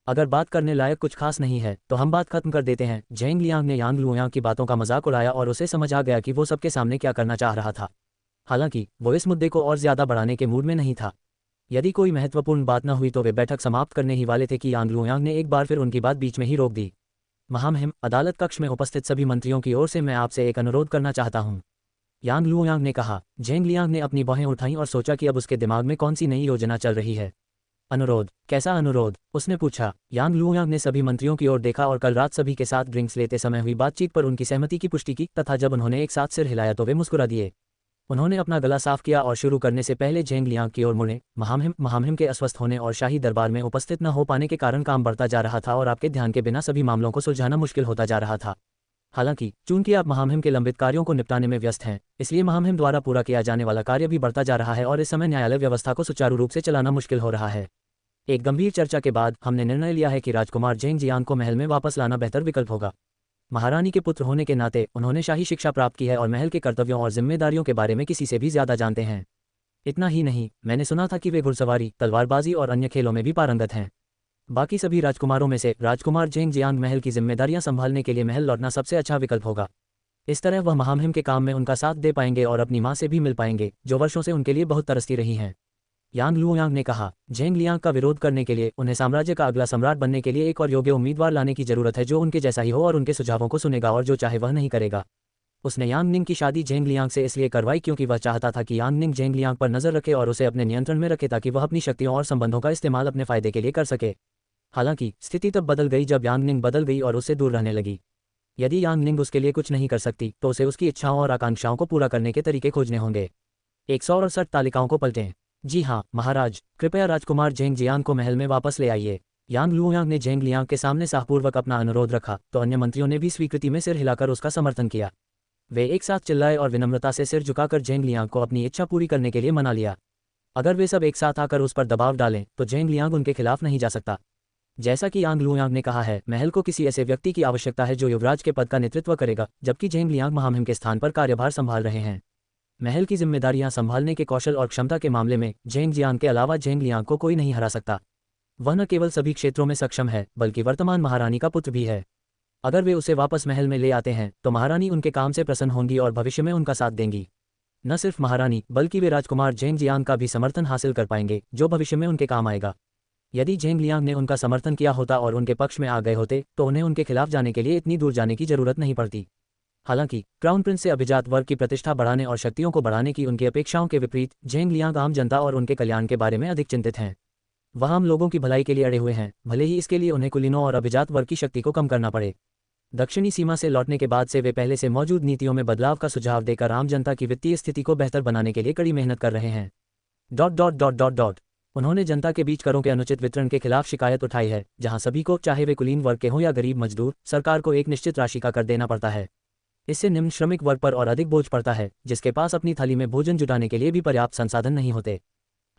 अगर बात करने लायक कुछ खास नहीं है तो हम बात खत्म कर देते हैं। जेंग लियांग ने यांग लुओयांग की बातों का मजाक उड़ाया और उसे समझ आ गया कि वो सबके सामने क्या करना चाह रहा था। हालांकि वो इस मुद्दे को और ज्यादा बढ़ाने के मूड में नहीं था। यदि कोई महत्वपूर्ण बात न हुई तो वे बैठक समाप्त करने ही वाले थे कि यांग लुओयांग ने एक बार फिर उनकी बात बीच में ही रोक दी। महामहिम, अदालत कक्ष में उपस्थित सभी मंत्रियों की ओर से मैं आपसे एक अनुरोध करना चाहता हूँ, यांग लुओयांग ने कहा। जेंग लियांग ने अपनी बाहें उठाईं और सोचा कि अब उसके दिमाग में कौन सी नई योजना चल रही है। अनुरोध? कैसा अनुरोध? उसने पूछा। यांग लुओयांग ने सभी मंत्रियों की ओर देखा और कल रात सभी के साथ ड्रिंक्स लेते समय हुई बातचीत पर उनकी सहमति की पुष्टि की तथा जब उन्होंने एक साथ सिर हिलाया तो वे मुस्कुरा दिए। उन्होंने अपना गला साफ किया और शुरू करने से पहले जेंग लियांग की ओर मुड़े। महामहिम के अस्वस्थ होने और शाही दरबार में उपस्थित न हो पाने के कारण काम बढ़ता जा रहा था और आपके ध्यान के बिना सभी मामलों को सुलझाना मुश्किल होता जा रहा था। हालांकि चूंकि आप महामहिम के लंबित कार्यों को निपटाने में व्यस्त हैं, इसलिए महामहिम द्वारा पूरा किया जाने वाला कार्य भी बढ़ता जा रहा है और इस समय न्यायालय व्यवस्था को सुचारू रूप से चलाना मुश्किल हो रहा है। एक गंभीर चर्चा के बाद हमने निर्णय लिया है कि राजकुमार जेंग जियांग को महल में वापस लाना बेहतर विकल्प होगा। महारानी के पुत्र होने के नाते उन्होंने शाही शिक्षा प्राप्त की है और महल के कर्तव्यों और जिम्मेदारियों के बारे में किसी से भी ज्यादा जानते हैं। इतना ही नहीं, मैंने सुना था कि वे घुड़सवारी, तलवारबाजी और अन्य खेलों में भी पारंगत हैं। बाकी सभी राजकुमारों में से राजकुमार जेंग जियांग महल की जिम्मेदारियां संभालने के लिए महल लौटना सबसे अच्छा विकल्प होगा। इस तरह वह महामहिम के काम में उनका साथ दे पाएंगे और अपनी मां से भी मिल पाएंगे, जो वर्षों से उनके लिए बहुत तरसती रही हैं। यांग लुओयांग ने कहा। जेंग लियांग का विरोध करने के लिए उन्हें साम्राज्य का अगला सम्राट बनने के लिए एक और योग्य उम्मीदवार लाने की जरूरत है जो उनके जैसा ही हो और उनके सुझावों को सुनेगा और जो चाहे वह नहीं करेगा। उसने यांग निंग की शादी जेंग लियांग से इसलिए करवाई क्योंकि वह चाहता था कि यांग निंग जेंग लियांग पर नजर रखे और उसे अपने नियंत्रण में रखे ताकि वह अपनी शक्तियों और संबंधों का इस्तेमाल अपने फायदे के लिए कर सके। हालांकि स्थिति तब बदल गई जब यांग निंग बदल गई और उससे दूर रहने लगी। यदि यांग निंग उसके लिए कुछ नहीं कर सकती तो उसे उसकी इच्छाओं और आकांक्षाओं को पूरा करने के तरीके खोजने होंगे। 168 तालिकाओं को पलटें। जी हाँ महाराज, कृपया राजकुमार जेंग जियांग को महल में वापस ले आइए। यांग लुओयांग ने जेंग लियांग के सामने साहपूर्वक अपना अनुरोध रखा तो अन्य मंत्रियों ने भी स्वीकृति में सिर हिलाकर उसका समर्थन किया। वे एक साथ चिल्लाए और विनम्रता से सिर झुकाकर जेंग लियांग को अपनी इच्छा पूरी करने के लिए मना लिया। अगर वे सब एक साथ आकर उस पर दबाव डालें तो जेंग लियांग उनके खिलाफ नहीं जा सकता। जैसा कि यांग लुओयांग ने कहा है, महल को किसी ऐसे व्यक्ति की आवश्यकता है जो युवराज के पद का नेतृत्व करेगा, जबकि जेंग लियांग महामहिम के स्थान पर कार्यभार संभाल रहे हैं। महल की जिम्मेदारियां संभालने के कौशल और क्षमता के मामले में जेंग जियांग के अलावा जेंग लियांग को कोई नहीं हरा सकता। वह न केवल सभी क्षेत्रों में सक्षम है बल्कि वर्तमान महारानी का पुत्र भी है। अगर वे उसे वापस महल में ले आते हैं तो महारानी उनके काम से प्रसन्न होंगी और भविष्य में उनका साथ देंगी। न सिर्फ महारानी बल्कि वे राजकुमार जेंग जियांग का भी समर्थन हासिल कर पाएंगे जो भविष्य में उनके काम आएगा। यदि जेंग लियांग ने उनका समर्थन किया होता और उनके पक्ष में आ गए होते तो उन्हें उनके खिलाफ जाने के लिए इतनी दूर जाने की जरूरत नहीं पड़ती। हालांकि क्राउन प्रिंस से अभिजात वर्ग की प्रतिष्ठा बढ़ाने और शक्तियों को बढ़ाने की उनकी अपेक्षाओं के विपरीत जेंग लियांग आम जनता और उनके कल्याण के बारे में अधिक चिंतित हैं। वह आम लोगों की भलाई के लिए अड़े हुए हैं, भले ही इसके लिए उन्हें कुलीनों और अभिजात वर्ग की शक्ति को कम करना पड़े। दक्षिणी सीमा से लौटने के बाद से वे पहले से मौजूद नीतियों में बदलाव का सुझाव देकर आम जनता की वित्तीय स्थिति को बेहतर बनाने के लिए कड़ी मेहनत कर रहे हैं। उन्होंने जनता के बीच करों के अनुचित वितरण के खिलाफ शिकायत उठाई है, जहां सभी को, चाहे वे कुलीन वर्ग के हों या गरीब मजदूर, सरकार को एक निश्चित राशि का कर देना पड़ता है। इससे निम्न श्रमिक वर्ग पर और अधिक बोझ पड़ता है, जिसके पास अपनी थाली में भोजन जुटाने के लिए भी पर्याप्त संसाधन नहीं होते।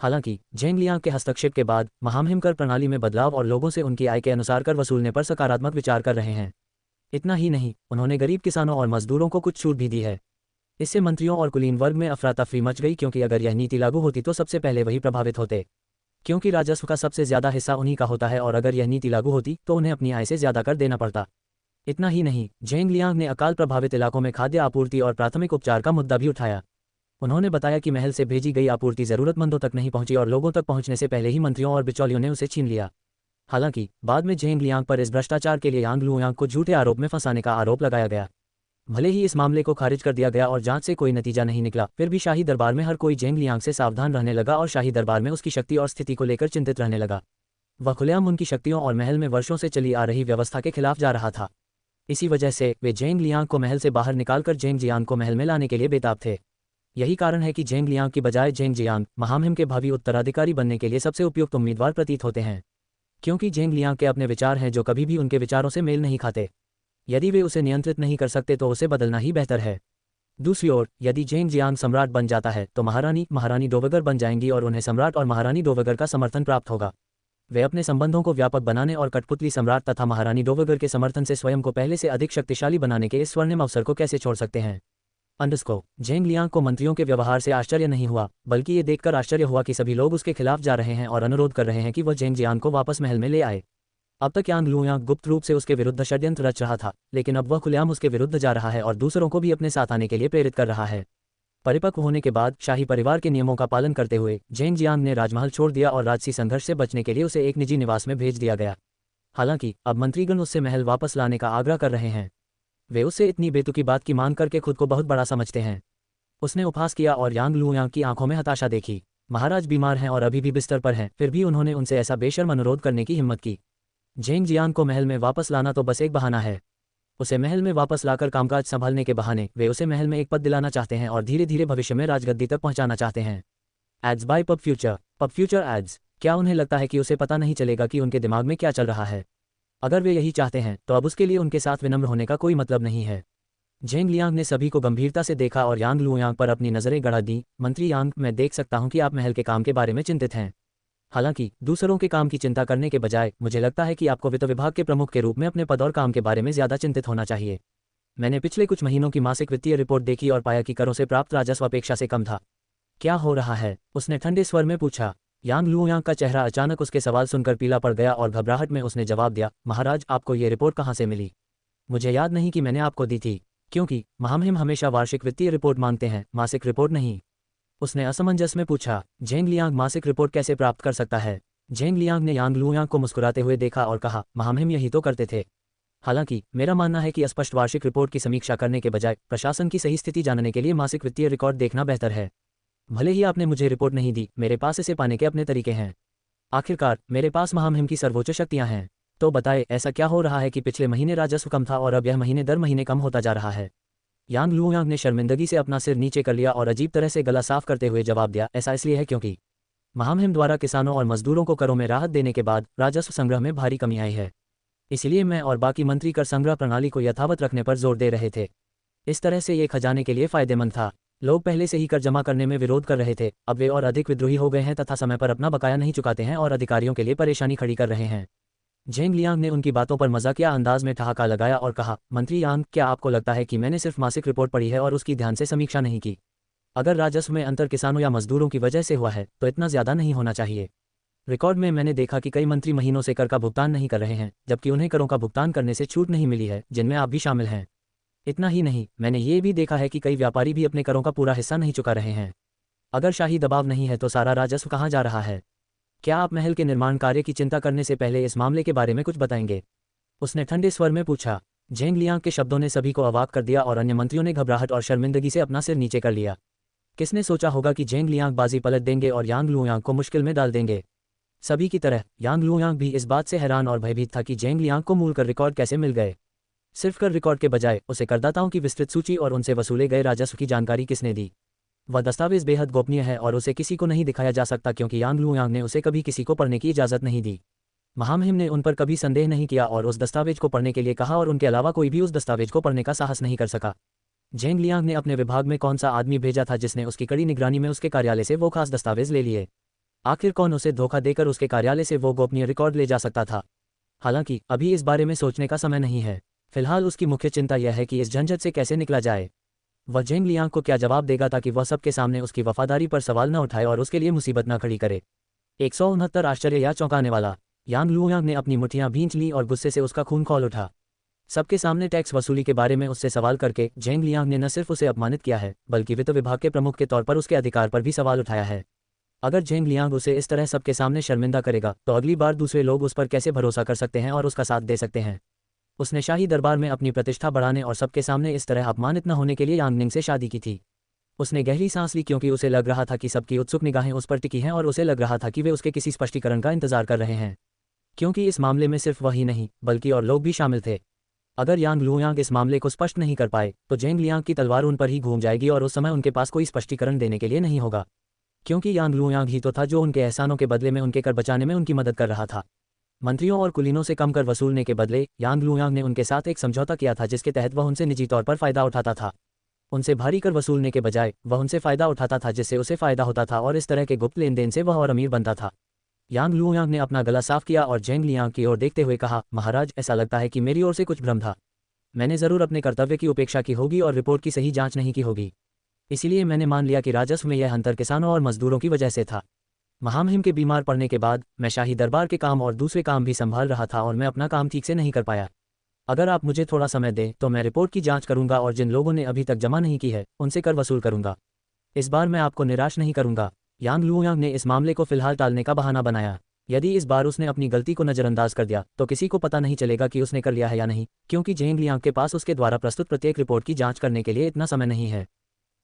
हालांकि जेंग लियांग के हस्तक्षेप के बाद महामहिम कर प्रणाली में बदलाव और लोगों से उनकी आय के अनुसार कर वसूलने पर सकारात्मक विचार कर रहे हैं। इतना ही नहीं, उन्होंने गरीब किसानों और मजदूरों को कुछ छूट भी दी है। इससे मंत्रियों और कुलीन वर्ग में अफरा तफरी मच गई क्योंकि अगर यह नीति लागू होती तो सबसे पहले वही प्रभावित होते, क्योंकि राजस्व का सबसे ज्यादा हिस्सा उन्हीं का होता है और अगर यह नीति लागू होती तो उन्हें अपनी आय से ज्यादा कर देना पड़ता। इतना ही नहीं, जेंग लियांग ने अकाल प्रभावित इलाकों में खाद्य आपूर्ति और प्राथमिक उपचार का मुद्दा भी उठाया। उन्होंने बताया कि महल से भेजी गई आपूर्ति जरूरतमंदों तक नहीं पहुंची और लोगों तक पहुंचने से पहले ही मंत्रियों और बिचौलियों ने उसे छीन लिया। हालांकि बाद में जेंग लियांग पर इस भ्रष्टाचार के लिए यांग लुओयांग को झूठे आरोप में फंसाने का आरोप लगाया गया। भले ही इस मामले को खारिज कर दिया गया और जांच से कोई नतीजा नहीं निकला, फिर भी शाही दरबार में हर कोई जेंग लियांग से सावधान रहने लगा और शाही दरबार में उसकी शक्ति और स्थिति को लेकर चिंतित रहने लगा। वह खुलेआम उनकी शक्तियों और महल में वर्षों से चली आ रही व्यवस्था के खिलाफ जा रहा था। इसी वजह से वे जेंग लियांग को महल से बाहर निकालकर जेंग जियांग को महल में लाने के लिए बेताब थे। यही कारण है कि जेंग लियांग की बजाय जेंग जियांग महामहिम के भावी उत्तराधिकारी बनने के लिए सबसे उपयुक्त उम्मीदवार प्रतीत होते हैं, क्योंकि जेंग लियांग के अपने विचार हैं जो कभी भी उनके विचारों से मेल नहीं खाते। यदि वे उसे नियंत्रित नहीं कर सकते तो उसे बदलना ही बेहतर है। दूसरी ओर, यदि जेंग जियांग सम्राट बन जाता है तो महारानी डोवागर बन जाएंगी और उन्हें सम्राट और महारानी डोवागर का समर्थन प्राप्त होगा। वे अपने संबंधों को व्यापक बनाने और कठपुतली सम्राट तथा महारानी डोवागर के समर्थन से स्वयं को पहले से अधिक शक्तिशाली बनाने के इस स्वर्णिम अवसर को कैसे छोड़ सकते हैं। जेंग लियांग को मंत्रियों के व्यवहार से आश्चर्य नहीं हुआ, बल्कि ये देखकर आश्चर्य हुआ कि सभी लोग उसके खिलाफ जा रहे हैं और अनुरोध कर रहे हैं कि वह जेंग जियांग को वापस महल में ले आए। अब तक यांग लुयांग गुप्त रूप से उसके विरुद्ध षड्यंत्र रच रहा था, लेकिन अब वह खुलेआम उसके विरुद्ध जा रहा है और दूसरों को भी अपने साथ आने के लिए प्रेरित कर रहा है। परिपक्व होने के बाद शाही परिवार के नियमों का पालन करते हुए झेंग जियांग ने राजमहल छोड़ दिया और राजसी संघर्ष से बचने के लिए उसे एक निजी निवास में भेज दिया गया। हालांकि अब मंत्रीगण उससे महल वापस लाने का आग्रह कर रहे हैं। वे उससे इतनी बेतुकी बात की मांग करके खुद को बहुत बड़ा समझते हैं। उसने उपहास किया और यांग लुयांग की आंखों में हताशा देखी। महाराज बीमार हैं और अभी भी बिस्तर पर हैं, फिर भी उन्होंने उनसे ऐसा बेशर्म अनुरोध करने की हिम्मत की। झेंग जियांग को महल में वापस लाना तो बस एक बहाना है। उसे महल में वापस लाकर कामकाज संभालने के बहाने वे उसे महल में एक पद दिलाना चाहते हैं और धीरे धीरे भविष्य में राजगद्दी तक पहुंचाना चाहते हैं। एड्स बाय पब फ्यूचर एड्स। क्या उन्हें लगता है कि उसे पता नहीं चलेगा कि उनके दिमाग में क्या चल रहा है? अगर वे यही चाहते हैं तो अब उसके लिए उनके साथ विनम्र होने का कोई मतलब नहीं है। झेंग लियांग ने सभी को गंभीरता से देखा और यांग लुयांग पर अपनी नज़रें गड़ा दी। मंत्री यांग, मैं देख सकता हूं कि आप महल के काम के बारे में चिंतित हैं। हालांकि दूसरों के काम की चिंता करने के बजाय मुझे लगता है कि आपको वित्त विभाग के प्रमुख के रूप में अपने पद और काम के बारे में ज़्यादा चिंतित होना चाहिए। मैंने पिछले कुछ महीनों की मासिक वित्तीय रिपोर्ट देखी और पाया कि करों से प्राप्त राजस्व अपेक्षा से कम था। क्या हो रहा है? उसने ठंडे स्वर में पूछा। यांग लुयांग का चेहरा अचानक उसके सवाल सुनकर पीला पड़ गया और घबराहट में उसने जवाब दिया, महाराज, आपको ये रिपोर्ट कहाँ से मिली? मुझे याद नहीं कि मैंने आपको दी थी। क्योंकि महामहिम हमेशा वार्षिक वित्तीय रिपोर्ट मांगते हैं, मासिक रिपोर्ट नहीं। उसने असमंजस में पूछा। झेंग लियांग मासिक रिपोर्ट कैसे प्राप्त कर सकता है? झेंग लियांग ने यांग लुयांग को मुस्कुराते हुए देखा और कहा, महामहिम यही तो करते थे। हालांकि मेरा मानना है कि अस्पष्ट वार्षिक रिपोर्ट की समीक्षा करने के बजाय प्रशासन की सही स्थिति जानने के लिए मासिक वित्तीय रिकॉर्ड देखना बेहतर है। भले ही आपने मुझे रिपोर्ट नहीं दी, मेरे पास इसे पाने के अपने तरीके हैं। आखिरकार मेरे पास महामहिम की सर्वोच्च शक्तियां हैं। तो बताए, ऐसा क्या हो रहा है कि पिछले महीने राजस्व कम था और अब यह महीने दर महीने कम होता जा रहा है? यांग लुयांग ने शर्मिंदगी से अपना सिर नीचे कर लिया और अजीब तरह से गला साफ करते हुए जवाब दिया, ऐसा इसलिए है क्योंकि महामहिम द्वारा किसानों और मजदूरों को करों में राहत देने के बाद राजस्व संग्रह में भारी कमी आई है। इसलिए मैं और बाकी मंत्री कर संग्रह प्रणाली को यथावत रखने पर जोर दे रहे थे। इस तरह से ये खजाने के लिए फायदेमंद था। लोग पहले से ही कर जमा करने में विरोध कर रहे थे, अब वे और अधिक विद्रोही हो गए हैं तथा समय पर अपना बकाया नहीं चुकाते हैं और अधिकारियों के लिए परेशानी खड़ी कर रहे हैं। झेंग लियांग ने उनकी बातों पर मजाकिया अंदाज में ठहाका लगाया और कहा, मंत्री यांग, क्या आपको लगता है कि मैंने सिर्फ मासिक रिपोर्ट पढ़ी है और उसकी ध्यान से समीक्षा नहीं की? अगर राजस्व में अंतर किसानों या मजदूरों की वजह से हुआ है तो इतना ज्यादा नहीं होना चाहिए। रिकॉर्ड में मैंने देखा कि कई मंत्री महीनों से कर का भुगतान नहीं कर रहे हैं, जबकि उन्हें करों का भुगतान करने से छूट नहीं मिली है, जिनमें आप भी शामिल हैं। इतना ही नहीं, मैंने ये भी देखा है कि कई व्यापारी भी अपने करों का पूरा हिस्सा नहीं चुका रहे हैं। अगर शाही दबाव नहीं है तो सारा राजस्व कहाँ जा रहा है? क्या आप महल के निर्माण कार्य की चिंता करने से पहले इस मामले के बारे में कुछ बताएंगे? उसने ठंडे स्वर में पूछा। झेंग लियांग के शब्दों ने सभी को अवाक कर दिया और अन्य मंत्रियों ने घबराहट और शर्मिंदगी से अपना सिर नीचे कर लिया। किसने सोचा होगा कि झेंग लियांग बाजी पलट देंगे और यांग लुयांग को मुश्किल में डाल देंगे? सभी की तरह यांग लुयांग भी इस बात से हैरान और भयभीत था कि झेंग लियांग को मूल कर रिकॉर्ड कैसे मिल गए। सिर्फ कर रिकॉर्ड के बजाय उसे करदाताओं की विस्तृत सूची और उनसे वसूले गए राजस्व की जानकारी किसने दी? वह दस्तावेज बेहद गोपनीय है और उसे किसी को नहीं दिखाया जा सकता क्योंकि यांग लुयांग ने उसे कभी किसी को पढ़ने की इजाज़त नहीं दी। महामहिम ने उन पर कभी संदेह नहीं किया और उस दस्तावेज को पढ़ने के लिए कहा और उनके अलावा कोई भी उस दस्तावेज को पढ़ने का साहस नहीं कर सका। झेंग लियांग ने अपने विभाग में कौन सा आदमी भेजा था जिसने उसकी कड़ी निगरानी में उसके कार्यालय से वो खास दस्तावेज ले लिए? आखिर कौन उसे धोखा देकर उसके कार्यालय से वो गोपनीय रिकॉर्ड ले जा सकता था? हालांकि अभी इस बारे में सोचने का समय नहीं है। फिलहाल उसकी मुख्य चिंता यह है कि इस झंझट से कैसे निकला जाए। वह झेंग लियांग को क्या जवाब देगा ताकि वह सबके सामने उसकी वफादारी पर सवाल न उठाए और उसके लिए मुसीबत न खड़ी करे। 169 आश्चर्य या चौंकाने वाला। यांग लुयांग ने अपनी मुठ्ठियां भींच ली और गुस्से से उसका खून खौल उठा। सबके सामने टैक्स वसूली के बारे में उससे सवाल करके झेंग लियांग ने न सिर्फ उसे अपमानित किया है बल्कि वित्त विभाग के प्रमुख के तौर पर उसके अधिकार पर भी सवाल उठाया है। अगर झेंग लियांग उसे इस तरह सबके सामने शर्मिंदा करेगा तो अगली बार दूसरे लोग उस पर कैसे भरोसा कर सकते हैं और उसका साथ दे सकते हैं? उसने शाही दरबार में अपनी प्रतिष्ठा बढ़ाने और सबके सामने इस तरह अपमानित न होने के लिए यांग निंग से शादी की थी। उसने गहरी सांस ली क्योंकि उसे लग रहा था कि सबकी उत्सुक निगाहें उस पर टिकी हैं और उसे लग रहा था कि वे उसके किसी स्पष्टीकरण का इंतजार कर रहे हैं, क्योंकि इस मामले में सिर्फ वही नहीं बल्कि और लोग भी शामिल थे। अगर यांग लुयांग इस मामले को स्पष्ट नहीं कर पाए तो झेंग लियांग की तलवार उन पर ही घूम जाएगी और उस समय उनके पास कोई स्पष्टीकरण देने के लिए नहीं होगा, क्योंकि यांग लुयांग ही तो था जो उनके एहसानों के बदले में उनके कर बचाने में उनकी मदद कर रहा था। मंत्रियों और कुलीनों से कम कर वसूलने के बदले यांग लुयांग ने उनके साथ एक समझौता किया था जिसके तहत वह उनसे निजी तौर पर फायदा उठाता था। उनसे भारी कर वसूलने के बजाय वह उनसे फायदा उठाता था जिससे उसे फायदा होता था और इस तरह के गुप्त लेन देन से वह और अमीर बनता था। यांग लुयांग ने अपना गला साफ किया और झेंग लियांग की ओर देखते हुए कहा, महाराज, ऐसा लगता है कि मेरी ओर से कुछ भ्रम था। मैंने जरूर अपने कर्तव्य की उपेक्षा की होगी और रिपोर्ट की सही जांच नहीं की होगी। इसीलिए मैंने मान लिया कि राजस्व में यह अंतर किसानों और मजदूरों की वजह से था। महामहिम के बीमार पड़ने के बाद मैं शाही दरबार के काम और दूसरे काम भी संभाल रहा था और मैं अपना काम ठीक से नहीं कर पाया। अगर आप मुझे थोड़ा समय दें तो मैं रिपोर्ट की जांच करूंगा और जिन लोगों ने अभी तक जमा नहीं की है उनसे कर वसूल करूंगा। इस बार मैं आपको निराश नहीं करूंगा। यांग लुयांग ने इस मामले को फिलहाल टालने का बहाना बनाया। यदि इस बार उसने अपनी गलती को नज़रअंदाज कर दिया तो किसी को पता नहीं चलेगा कि उसने कर लिया है या नहीं, क्योंकि जेंग लियांग के पास उसके द्वारा प्रस्तुत प्रत्येक रिपोर्ट की जांच करने के लिए इतना समय नहीं है।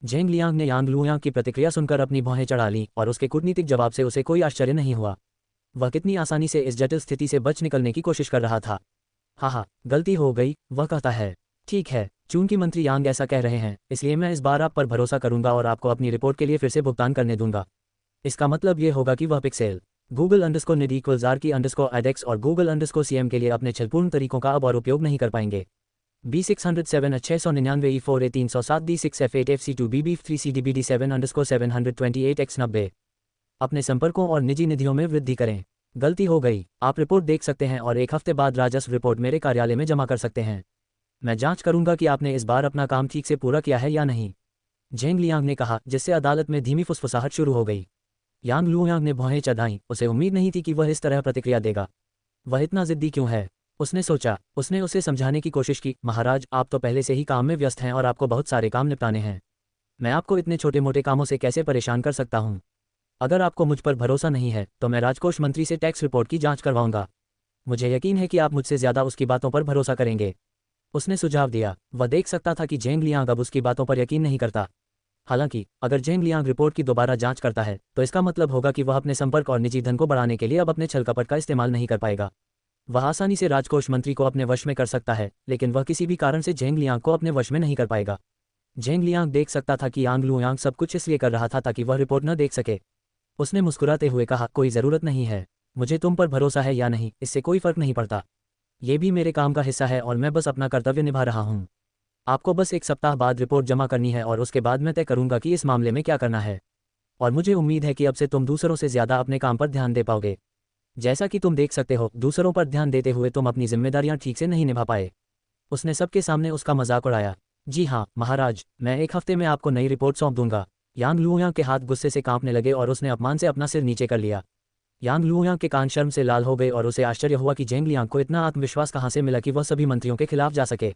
जेंग लियांग ने यांग लुयांग की प्रतिक्रिया सुनकर अपनी भौहें चढ़ा लीं और उसके कूटनीतिक जवाब से उसे कोई आश्चर्य नहीं हुआ। वह कितनी आसानी से इस जटिल स्थिति से बच निकलने की कोशिश कर रहा था। हाँ, गलती हो गई, वह कहता है। ठीक है, चूंकि मंत्री यांग ऐसा कह रहे हैं इसलिए मैं इस बार आप पर भरोसा करूंगा और आपको अपनी रिपोर्ट के लिए फिर से भुगतान करने दूंगा। इसका मतलब ये होगा कि वह पिक्सेल Google_nid=RK_IDEX और Google_CM के लिए अपने छलपूर्ण तरीकों का अब और उपयोग नहीं कर पाएंगे। B607/699/E4A307D6F8FC2BB3CDBD7_728X90 अपने संपर्कों और निजी निधियों में वृद्धि करें। गलती हो गई, आप रिपोर्ट देख सकते हैं और एक हफ्ते बाद राजस्व रिपोर्ट मेरे कार्यालय में जमा कर सकते हैं। मैं जांच करूंगा कि आपने इस बार अपना काम ठीक से पूरा किया है या नहीं, जेंग लियांग ने कहा, जिससे अदालत में धीमी फुसफुसाहट शुरू हो गई। यांग लुयांग ने भौहें चढ़ाईं, उसे उम्मीद नहीं थी कि वह इस तरह प्रतिक्रिया देगा। वह इतना जिद्दी क्यों है, उसने सोचा। उसने उसे समझाने की कोशिश की, महाराज आप तो पहले से ही काम में व्यस्त हैं और आपको बहुत सारे काम निपटाने हैं। मैं आपको इतने छोटे मोटे कामों से कैसे परेशान कर सकता हूँ। अगर आपको मुझ पर भरोसा नहीं है तो मैं राजकोष मंत्री से टैक्स रिपोर्ट की जांच करवाऊंगा। मुझे यकीन है कि आप मुझसे ज़्यादा उसकी बातों पर भरोसा करेंगे, उसने सुझाव दिया। वह देख सकता था कि जेंग लियांग अब उसकी बातों पर यकीन नहीं करता। हालांकि अगर जेंग लियांग रिपोर्ट की दोबारा जांच करता है तो इसका मतलब होगा कि वह अपने संपर्क और निजी धन को बढ़ाने के लिए अब अपने छल कपट का इस्तेमाल नहीं कर पाएगा। वह आसानी से राजकोष मंत्री को अपने वश में कर सकता है, लेकिन वह किसी भी कारण से जेंग लियांग को अपने वश में नहीं कर पाएगा। जेंग लियांग देख सकता था कि यांग लुयांग सब कुछ इसलिए कर रहा था ताकि वह रिपोर्ट न देख सके। उसने मुस्कुराते हुए कहा, कोई ज़रूरत नहीं है, मुझे तुम पर भरोसा है या नहीं इससे कोई फर्क नहीं पड़ता। ये भी मेरे काम का हिस्सा है और मैं बस अपना कर्तव्य निभा रहा हूँ। आपको बस 1 सप्ताह बाद रिपोर्ट जमा करनी है और उसके बाद मैं तय करूंगा कि इस मामले में क्या करना है। और मुझे उम्मीद है कि अब से तुम दूसरों से ज़्यादा अपने काम पर ध्यान दे पाओगे। जैसा कि तुम देख सकते हो, दूसरों पर ध्यान देते हुए तुम अपनी जिम्मेदारियां ठीक से नहीं निभा पाए। उसने सबके सामने उसका मजाक उड़ाया। जी हाँ महाराज, मैं 1 हफ्ते में आपको नई रिपोर्ट सौंप दूंगा। यांग लुयांग के हाथ गुस्से से कांपने लगे और उसने अपमान से अपना सिर नीचे कर लिया। यांग लुयांग के कान शर्म से लाल हो गए और उसे आश्चर्य हुआ कि जेंग लियांग को इतना आत्मविश्वास कहाँ से मिला कि वह सभी मंत्रियों के खिलाफ जा सके।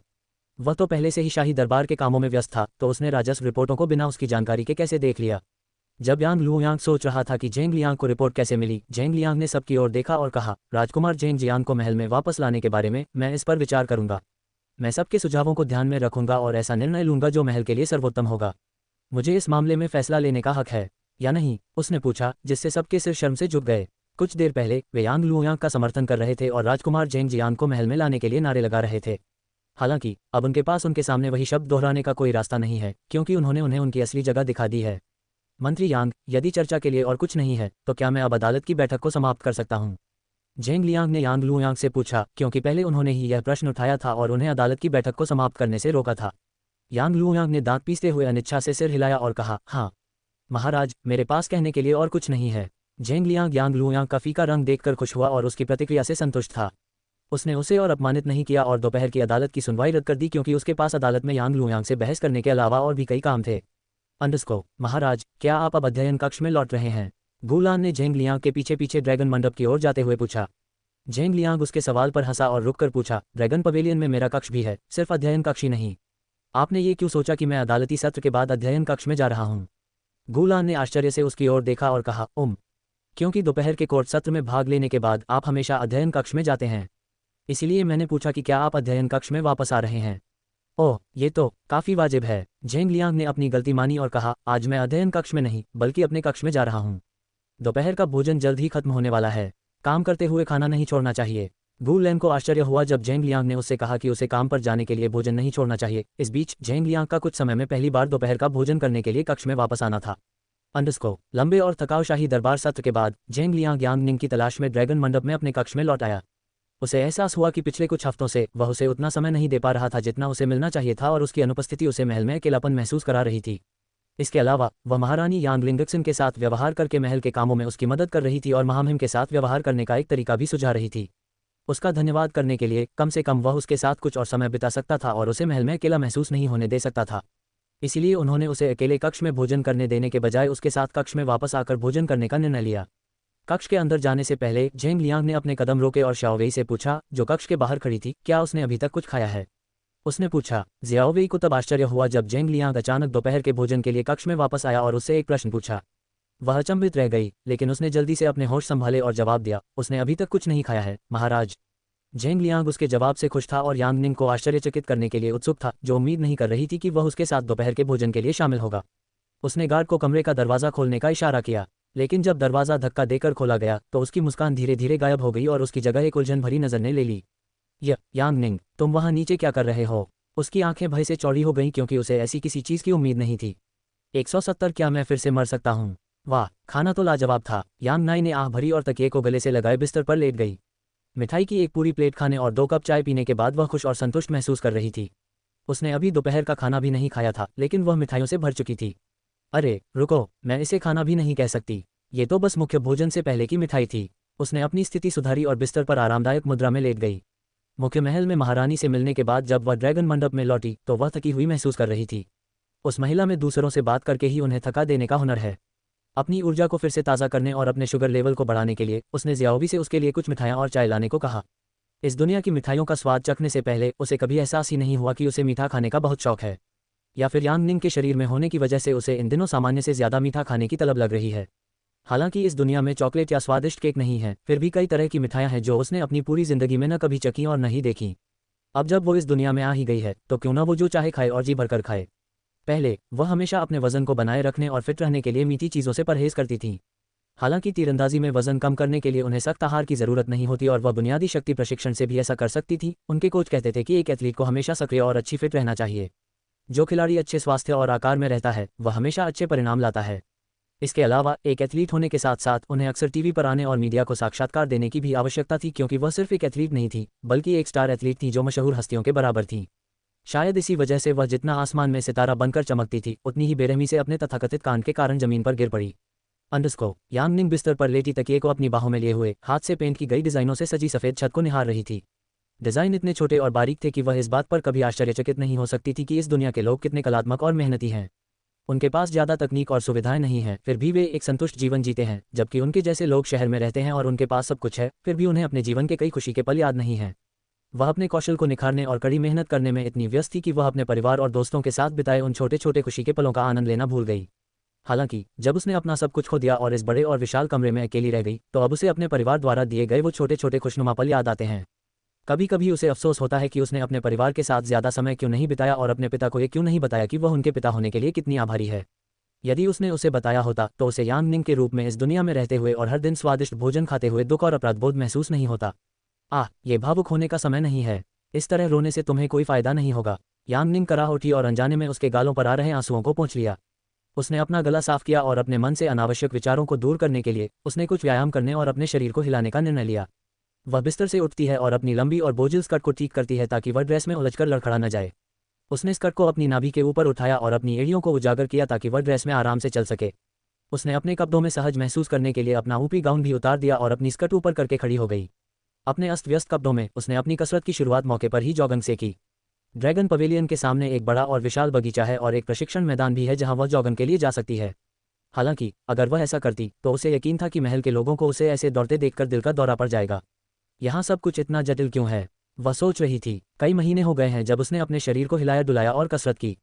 वह तो पहले से ही शाही दरबार के कामों में व्यस्त था, तो उसने राजस्व रिपोर्टों को बिना उसकी जानकारी के कैसे देख लिया। जब यांग लुयांग सोच रहा था कि जेंग लियांग को रिपोर्ट कैसे मिली, जेंग लियांग ने सबकी ओर देखा और कहा, राजकुमार जेंग जियांग को महल में वापस लाने के बारे में मैं इस पर विचार करूंगा। मैं सबके सुझावों को ध्यान में रखूंगा और ऐसा निर्णय लूंगा जो महल के लिए सर्वोत्तम होगा। मुझे इस मामले में फैसला लेने का हक है या नहीं, उसने पूछा, जिससे सबके सिर शर्म से झुक गए। कुछ देर पहले वे यांग लुयांग का समर्थन कर रहे थे और राजकुमार जेंग जियांग को महल में लाने के लिए नारे लगा रहे थे। हालांकि अब उनके पास उनके सामने वही शब्द दोहराने का कोई रास्ता नहीं है, क्योंकि उन्होंने उन्हें उनकी असली जगह दिखा दी है। मंत्री यांग, यदि चर्चा के लिए और कुछ नहीं है तो क्या मैं अब अदालत की बैठक को समाप्त कर सकता हूँ? जेंग लियांग ने यांग लुयांग से पूछा, क्योंकि पहले उन्होंने ही यह प्रश्न उठाया था और उन्हें अदालत की बैठक को समाप्त करने से रोका था। यांग लुयांग ने दांत पीसते हुए अनिच्छा से सिर हिलाया और कहा, हाँ महाराज, मेरे पास कहने के लिए और कुछ नहीं है। जेंग लियांग यांग लुयांग का फीका रंग देखकर खुश हुआ और उसकी प्रतिक्रिया से संतुष्ट था। उसने उसे और अपमानित नहीं किया और दोपहर की अदालत की सुनवाई रद्द कर दी, क्योंकि उसके पास अदालत में यांग लुयांग से बहस करने के अलावा और भी कई काम थे। महाराज, क्या आप अब अध्ययन कक्ष में लौट रहे हैं? गुलान ने जेंग लियांग के पीछे पीछे ड्रैगन मंडप की ओर जाते हुए पूछा। जेंग लियांग उसके सवाल पर हंसा और रुककर पूछा, ड्रैगन पवेलियन में मेरा कक्ष भी है, सिर्फ अध्ययन कक्ष ही नहीं। आपने ये क्यों सोचा कि मैं अदालती सत्र के बाद अध्ययन कक्ष में जा रहा हूँ? गुलान ने आश्चर्य से उसकी ओर देखा और कहा, क्योंकि दोपहर के कोर्ट सत्र में भाग लेने के बाद आप हमेशा अध्ययन कक्ष में जाते हैं, इसलिए मैंने पूछा कि क्या आप अध्ययन कक्ष में वापस आ रहे हैं। ओह, ये तो काफ़ी वाजिब है। जेंग लियांग ने अपनी गलती मानी और कहा, आज मैं अध्ययन कक्ष में नहीं बल्कि अपने कक्ष में जा रहा हूँ। दोपहर का भोजन जल्द ही खत्म होने वाला है, काम करते हुए खाना नहीं छोड़ना चाहिए। गु लैन को आश्चर्य हुआ जब जेंग लियांग ने उससे कहा कि उसे काम पर जाने के लिए भोजन नहीं छोड़ना चाहिए। इस बीच जेंग लियांग का कुछ समय में पहली बार दोपहर का भोजन करने के लिए कक्ष में वापस आना था। लंबे और थकाऊ शाही दरबार सत्र के बाद जेंग लियांग यांग निंग की तलाश में ड्रैगन मंडप में अपने कक्ष में लौट आया। उसे एहसास हुआ कि पिछले कुछ हफ्तों से वह उसे उतना समय नहीं दे पा रहा था जितना उसे मिलना चाहिए था और उसकी अनुपस्थिति उसे महल में अकेलापन महसूस करा रही थी। इसके अलावा वह महारानी यांग लिंगक्सन के साथ व्यवहार करके महल के कामों में उसकी मदद कर रही थी और महामहिम के साथ व्यवहार करने का एक तरीका भी सुझा रही थी। उसका धन्यवाद करने के लिए कम से कम वह उसके साथ कुछ और समय बिता सकता था और उसे महल में अकेला महसूस नहीं होने दे सकता था। इसीलिए उन्होंने उसे अकेले कक्ष में भोजन करने देने के बजाय उसके साथ कक्ष में वापस आकर भोजन करने का निर्णय लिया। कक्ष के अंदर जाने से पहले झेंग लियांग ने अपने कदम रोके और शाओवेई से पूछा, जो कक्ष के बाहर खड़ी थी, क्या उसने अभी तक कुछ खाया है? उसने पूछा। ज़ियाओवेई को तब आश्चर्य हुआ जब झेंग लियांग अचानक दोपहर के भोजन के लिए कक्ष में वापस आया और उससे एक प्रश्न पूछा। वह अचंभित रह गई, लेकिन उसने जल्दी से अपने होश संभाले और जवाब दिया, उसने अभी तक कुछ नहीं खाया है, महाराज। झेंग लियांग उसके जवाब से खुश था और यांग निंग को आश्चर्यचकित करने के लिए उत्सुक था, जो उम्मीद नहीं कर रही थी कि वह उसके साथ दोपहर के भोजन के लिए शामिल होगा। उसने गार्ड को कमरे का दरवाज़ा खोलने का इशारा किया, लेकिन जब दरवाज़ा धक्का देकर खोला गया तो उसकी मुस्कान धीरे धीरे गायब हो गई और उसकी जगह एक उलझन भरी नज़र ने ले ली। यांग निंग, तुम वहाँ नीचे क्या कर रहे हो? उसकी आंखें भय से चौड़ी हो गईं क्योंकि उसे ऐसी किसी चीज़ की उम्मीद नहीं थी। 170 क्या मैं फिर से मर सकता हूँ? वाह, खाना तो लाजवाब था। यांग नाई ने आह भरी और तकिए को गले से लगाए बिस्तर पर लेट गई। मिठाई की एक पूरी प्लेट खाने और 2 कप चाय पीने के बाद वह खुश और संतुष्ट महसूस कर रही थी। उसने अभी दोपहर का खाना भी नहीं खाया था, लेकिन वह मिठाइयों से भर चुकी थी। अरे रुको, मैं इसे खाना भी नहीं कह सकती, ये तो बस मुख्य भोजन से पहले की मिठाई थी। उसने अपनी स्थिति सुधारी और बिस्तर पर आरामदायक मुद्रा में लेट गई। मुख्य महल में महारानी से मिलने के बाद जब वह ड्रैगन मंडप में लौटी तो वह थकी हुई महसूस कर रही थी। उस महिला में दूसरों से बात करके ही उन्हें थका देने का हुनर है। अपनी ऊर्जा को फिर से ताज़ा करने और अपने शुगर लेवल को बढ़ाने के लिए उसने ज़ियाओवी से उसके लिए कुछ मिठाइयाँ और चाय लाने को कहा। इस दुनिया की मिठाइयों का स्वाद चखने से पहले उसे कभी एहसास ही नहीं हुआ कि उसे मीठा खाने का बहुत शौक है, या फिर यांग निंग के शरीर में होने की वजह से उसे इन दिनों सामान्य से ज़्यादा मीठा खाने की तलब लग रही है। हालांकि इस दुनिया में चॉकलेट या स्वादिष्ट केक नहीं है, फिर भी कई तरह की मिठाइयाँ हैं जो उसने अपनी पूरी ज़िंदगी में न कभी चखी और न ही देखी। अब जब वो इस दुनिया में आ ही गई है तो क्यों ना वो जो चाहे खाए और जी भरकर खाए। पहले वह हमेशा अपने वजन को बनाए रखने और फिट रहने के लिए मीठी चीज़ों से परहेज करती थी। हालांकि तीरंदाजी में वजन कम करने के लिए उन्हें सख्त आहार की ज़रूरत नहीं होती और वह बुनियादी शक्ति प्रशिक्षण से भी ऐसा कर सकती थी। उनके कोच कहते थे कि एक एथलीट को हमेशा सक्रिय और अच्छी फिट रहना चाहिए। जो खिलाड़ी अच्छे स्वास्थ्य और आकार में रहता है वह हमेशा अच्छे परिणाम लाता है। इसके अलावा एक एथलीट होने के साथ साथ उन्हें अक्सर टीवी पर आने और मीडिया को साक्षात्कार देने की भी आवश्यकता थी, क्योंकि वह सिर्फ एक एथलीट नहीं थी बल्कि एक स्टार एथलीट थी जो मशहूर हस्तियों के बराबर थी। शायद इसी वजह से वह जितना आसमान में सितारा बनकर चमकती थी उतनी ही बेरहमी से अपने तथाकथित कांड के कारण जमीन पर गिर पड़ी। यांग निंग बिस्तर पर लेटी तकिए को अपनी बाहों में लिए हुए हाथ से पेंट की गई डिज़ाइनों से सजी सफ़ेद छत को निहार रही थी। डिज़ाइन इतने छोटे और बारीक थे कि वह इस बात पर कभी आश्चर्यचकित नहीं हो सकती थी कि इस दुनिया के लोग कितने कलात्मक और मेहनती हैं। उनके पास ज़्यादा तकनीक और सुविधाएं नहीं हैं, फिर भी वे एक संतुष्ट जीवन जीते हैं, जबकि उनके जैसे लोग शहर में रहते हैं और उनके पास सब कुछ है, फिर भी उन्हें अपने जीवन के कई खुशी के पल याद नहीं हैं। वह अपने कौशल को निखारने और कड़ी मेहनत करने में इतनी व्यस्त थी कि वह अपने परिवार और दोस्तों के साथ बिताए उन छोटे छोटे खुशी के पलों का आनंद लेना भूल गई। हालांकि जब उसने अपना सब कुछ खो दिया और इस बड़े और विशाल कमरे में अकेली रह गई तो अब उसे अपने परिवार द्वारा दिए गए वो छोटे छोटे खुशनुमा पल याद आते हैं। कभी कभी उसे अफसोस होता है कि उसने अपने परिवार के साथ ज़्यादा समय क्यों नहीं बिताया और अपने पिता को ये क्यों नहीं बताया कि वह उनके पिता होने के लिए कितनी आभारी है। यदि उसने उसे बताया होता तो उसे यांग निंग के रूप में इस दुनिया में रहते हुए और हर दिन स्वादिष्ट भोजन खाते हुए दुख और अपराधबोध महसूस नहीं होता। ये भावुक होने का समय नहीं है, इस तरह रोने से तुम्हें कोई फायदा नहीं होगा। यांग निंग कराह उठी और अनजाने में उसके गालों पर आ रहे आंसुओं को पोंछ लिया। उसने अपना गला साफ किया और अपने मन से अनावश्यक विचारों को दूर करने के लिए उसने कुछ व्यायाम करने और अपने शरीर को हिलाने का निर्णय लिया। वह बिस्तर से उठती है और अपनी लंबी और बोझिल स्कर्ट को ठीक करती है ताकि वह ड्रेस में उलझकर लड़खड़ा न जाए। उसने स्कर्ट को अपनी नाभि के ऊपर उठाया और अपनी एड़ियों को उजागर किया ताकि वह ड्रेस में आराम से चल सके। उसने अपने कपड़ों में सहज महसूस करने के लिए अपना ऊपरी गाउन भी उतार दिया और अपनी स्कर्ट ऊपर करके खड़ी हो गई। अपने अस्त व्यस्त कपड़ों में उसने अपनी कसरत की शुरुआत मौके पर ही जॉगिंग से की। ड्रैगन पवेलियन के सामने एक बड़ा और विशाल बगीचा है और एक प्रशिक्षण मैदान भी है जहां वह जॉगिंग के लिए जा सकती है। हालांकि अगर वह ऐसा करती तो उसे यकीन था कि महल के लोगों को उसे ऐसे दौड़ते देखकर दिल का दौरा पड़ जाएगा। यहाँ सब कुछ इतना जटिल क्यों है, वह सोच रही थी। कई महीने हो गए हैं जब उसने अपने शरीर को हिलाया डुलाया और कसरत की।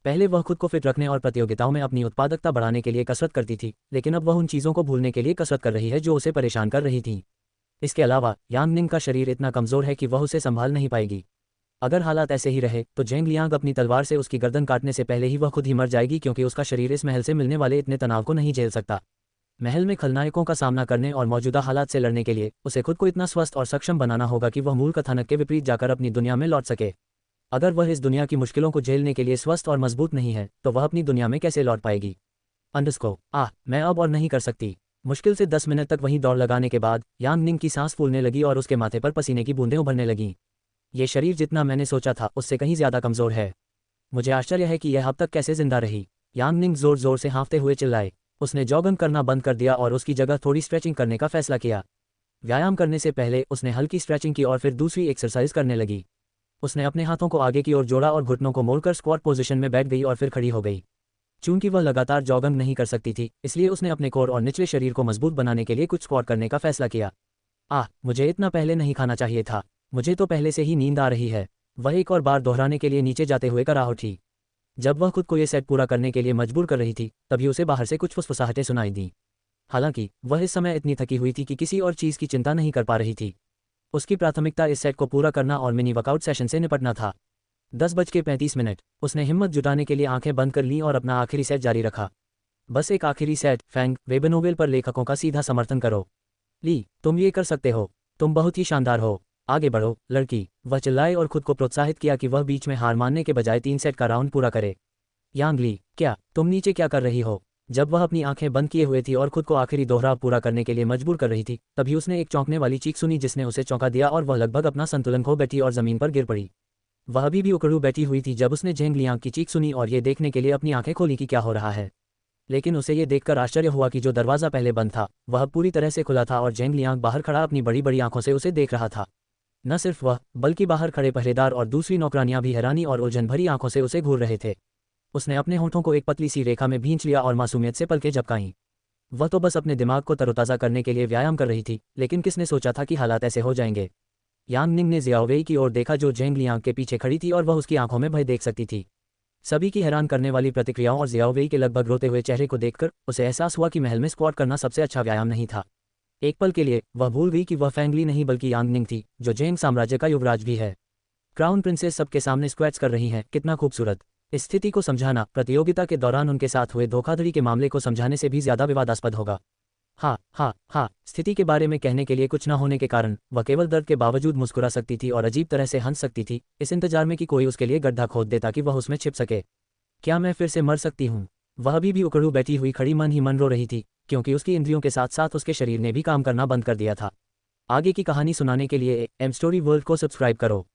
पहले वह खुद को फिट रखने और प्रतियोगिताओं में अपनी उत्पादकता बढ़ाने के लिए कसरत करती थी, लेकिन अब वह उन चीज़ों को भूलने के लिए कसरत कर रही है जो उसे परेशान कर रही थी। इसके अलावा यांग निंग का शरीर इतना कमज़ोर है कि वह उसे संभाल नहीं पाएगी। अगर हालात ऐसे ही रहे तो झेंग लियांग अपनी तलवार से उसकी गर्दन काटने से पहले ही वह खुद ही मर जाएगी, क्योंकि उसका शरीर इस महल से मिलने वाले इतने तनाव को नहीं झेल सकता। महल में खलनायकों का सामना करने और मौजूदा हालात से लड़ने के लिए उसे खुद को इतना स्वस्थ और सक्षम बनाना होगा कि वह मूल कथानक के विपरीत जाकर अपनी दुनिया में लौट सके। अगर वह इस दुनिया की मुश्किलों को झेलने के लिए स्वस्थ और मजबूत नहीं है तो वह अपनी दुनिया में कैसे लौट पाएगी। मैं अब और नहीं कर सकती। मुश्किल से 10 मिनट तक वहीं दौड़ लगाने के बाद यांग निंग की सांस फूलने लगी और उसके माथे पर पसीने की बूंदें उभरने लगीं। ये शरीर जितना मैंने सोचा था उससे कहीं ज़्यादा कमज़ोर है। मुझे आश्चर्य है कि यह अब तक कैसे जिंदा रही। यांग निंग जोर जोर से हाँफते हुए चिल्लाए। उसने जॉगिंग करना बंद कर दिया और उसकी जगह थोड़ी स्ट्रेचिंग करने का फैसला किया। व्यायाम करने से पहले उसने हल्की स्ट्रेचिंग की और फिर दूसरी एक्सरसाइज करने लगी। उसने अपने हाथों को आगे की ओर जोड़ा और घुटनों को मोड़कर स्क्वाट पोजीशन में बैठ गई और फिर खड़ी हो गई। चूंकि वह लगातार जॉगिंग नहीं कर सकती थी, इसलिए उसने अपने कोर और निचले शरीर को मजबूत बनाने के लिए कुछ स्क्वाट करने का फैसला किया। मुझे इतना पहले नहीं खाना चाहिए था, मुझे तो पहले से ही नींद आ रही है, वह एक और बार दोहराने के लिए नीचे जाते हुए करा उठी। जब वह खुद को ये सेट पूरा करने के लिए मजबूर कर रही थी, तभी उसे बाहर से कुछ फुसफुसाहटें सुनाई दी। हालांकि वह इस समय इतनी थकी हुई थी कि किसी और चीज़ की चिंता नहीं कर पा रही थी। उसकी प्राथमिकता इस सेट को पूरा करना और मिनी वर्कआउट सेशन से निपटना था। 10:35 उसने हिम्मत जुटाने के लिए आंखें बंद कर लीं और अपना आखिरी सेट जारी रखा। बस एक आखिरी सेट। फैंग वेबनोवेल पर लेखकों का सीधा समर्थन करो। ली, तुम ये कर सकते हो, तुम बहुत ही शानदार हो, आगे बढ़ो लड़की, वह चिल्लाए और खुद को प्रोत्साहित किया कि वह बीच में हार मानने के बजाय 3 सेट का राउंड पूरा करे। यांग ली, क्या तुम नीचे क्या कर रही हो? जब वह अपनी आंखें बंद किए हुए थी और खुद को आखिरी दोहराव पूरा करने के लिए मजबूर कर रही थी, तभी उसने एक चौंकने वाली चीख सुनी जिसने उसे चौंका दिया और वह लगभग अपना संतुलन खो बैठी और जमीन पर गिर पड़ी। वह अभी भी उकड़ू बैठी हुई थी जब उसने झेंग लियांग की चीख सुनी और ये देखने के लिए अपनी आंखें खोली कि क्या हो रहा है। लेकिन उसे ये देखकर आश्चर्य हुआ कि जो दरवाज़ा पहले बंद था वह पूरी तरह से खुला था और झेंग लियांग बाहर खड़ा अपनी बड़ी बड़ी आंखों से उसे देख रहा था। न सिर्फ वह, बल्कि बाहर खड़े पहरेदार और दूसरी नौकरानियां भी हैरानी और उलझन भरी आंखों से उसे घूर रहे थे। उसने अपने होंठों को एक पतली सी रेखा में भींच लिया और मासूमियत से पलकें झपकाईं। वह तो बस अपने दिमाग को तरोताज़ा करने के लिए व्यायाम कर रही थी, लेकिन किसने सोचा था कि हालात ऐसे हो जाएंगे। यांग निंग ने जियाओ वेई की ओर देखा जो झेंग लियांग के पीछे खड़ी थी और वह उसकी आंखों में भय देख सकती थी। सभी की हैरान करने वाली प्रतिक्रियाओं और जियाओ वेई के लगभग रोते हुए चेहरे को देखकर उसे एहसास हुआ कि महल में स्क्वाट करना सबसे अच्छा व्यायाम नहीं था। एक पल के लिए वह भूल गई कि वह फैंगली नहीं बल्कि यांग निंग थी, जो झेंग साम्राज्य का युवराज भी है। क्राउन प्रिंसेस सबके सामने स्क्वैट्स कर रही हैं, कितना खूबसूरत। इस स्थिति को समझाना प्रतियोगिता के दौरान उनके साथ हुए धोखाधड़ी के मामले को समझाने से भी ज्यादा विवादास्पद होगा। स्थिति के बारे में कहने के लिए कुछ न होने के कारण वह केवल दर्द के बावजूद मुस्कुरा सकती थी और अजीब तरह से हंस सकती थी, इस इंतजार में कि कोई उसके लिए गड्ढा खोद दे ताकि वह उसमें छिप सके। क्या मैं फिर से मर सकती हूँ? वह अभी भी उकड़ू बैठी हुई खड़ी मन ही मन रो रही थी, क्योंकि उसकी इंद्रियों के साथ साथ उसके शरीर ने भी काम करना बंद कर दिया था। आगे की कहानी सुनाने के लिए एम स्टोरी वर्ल्ड को सब्सक्राइब करो।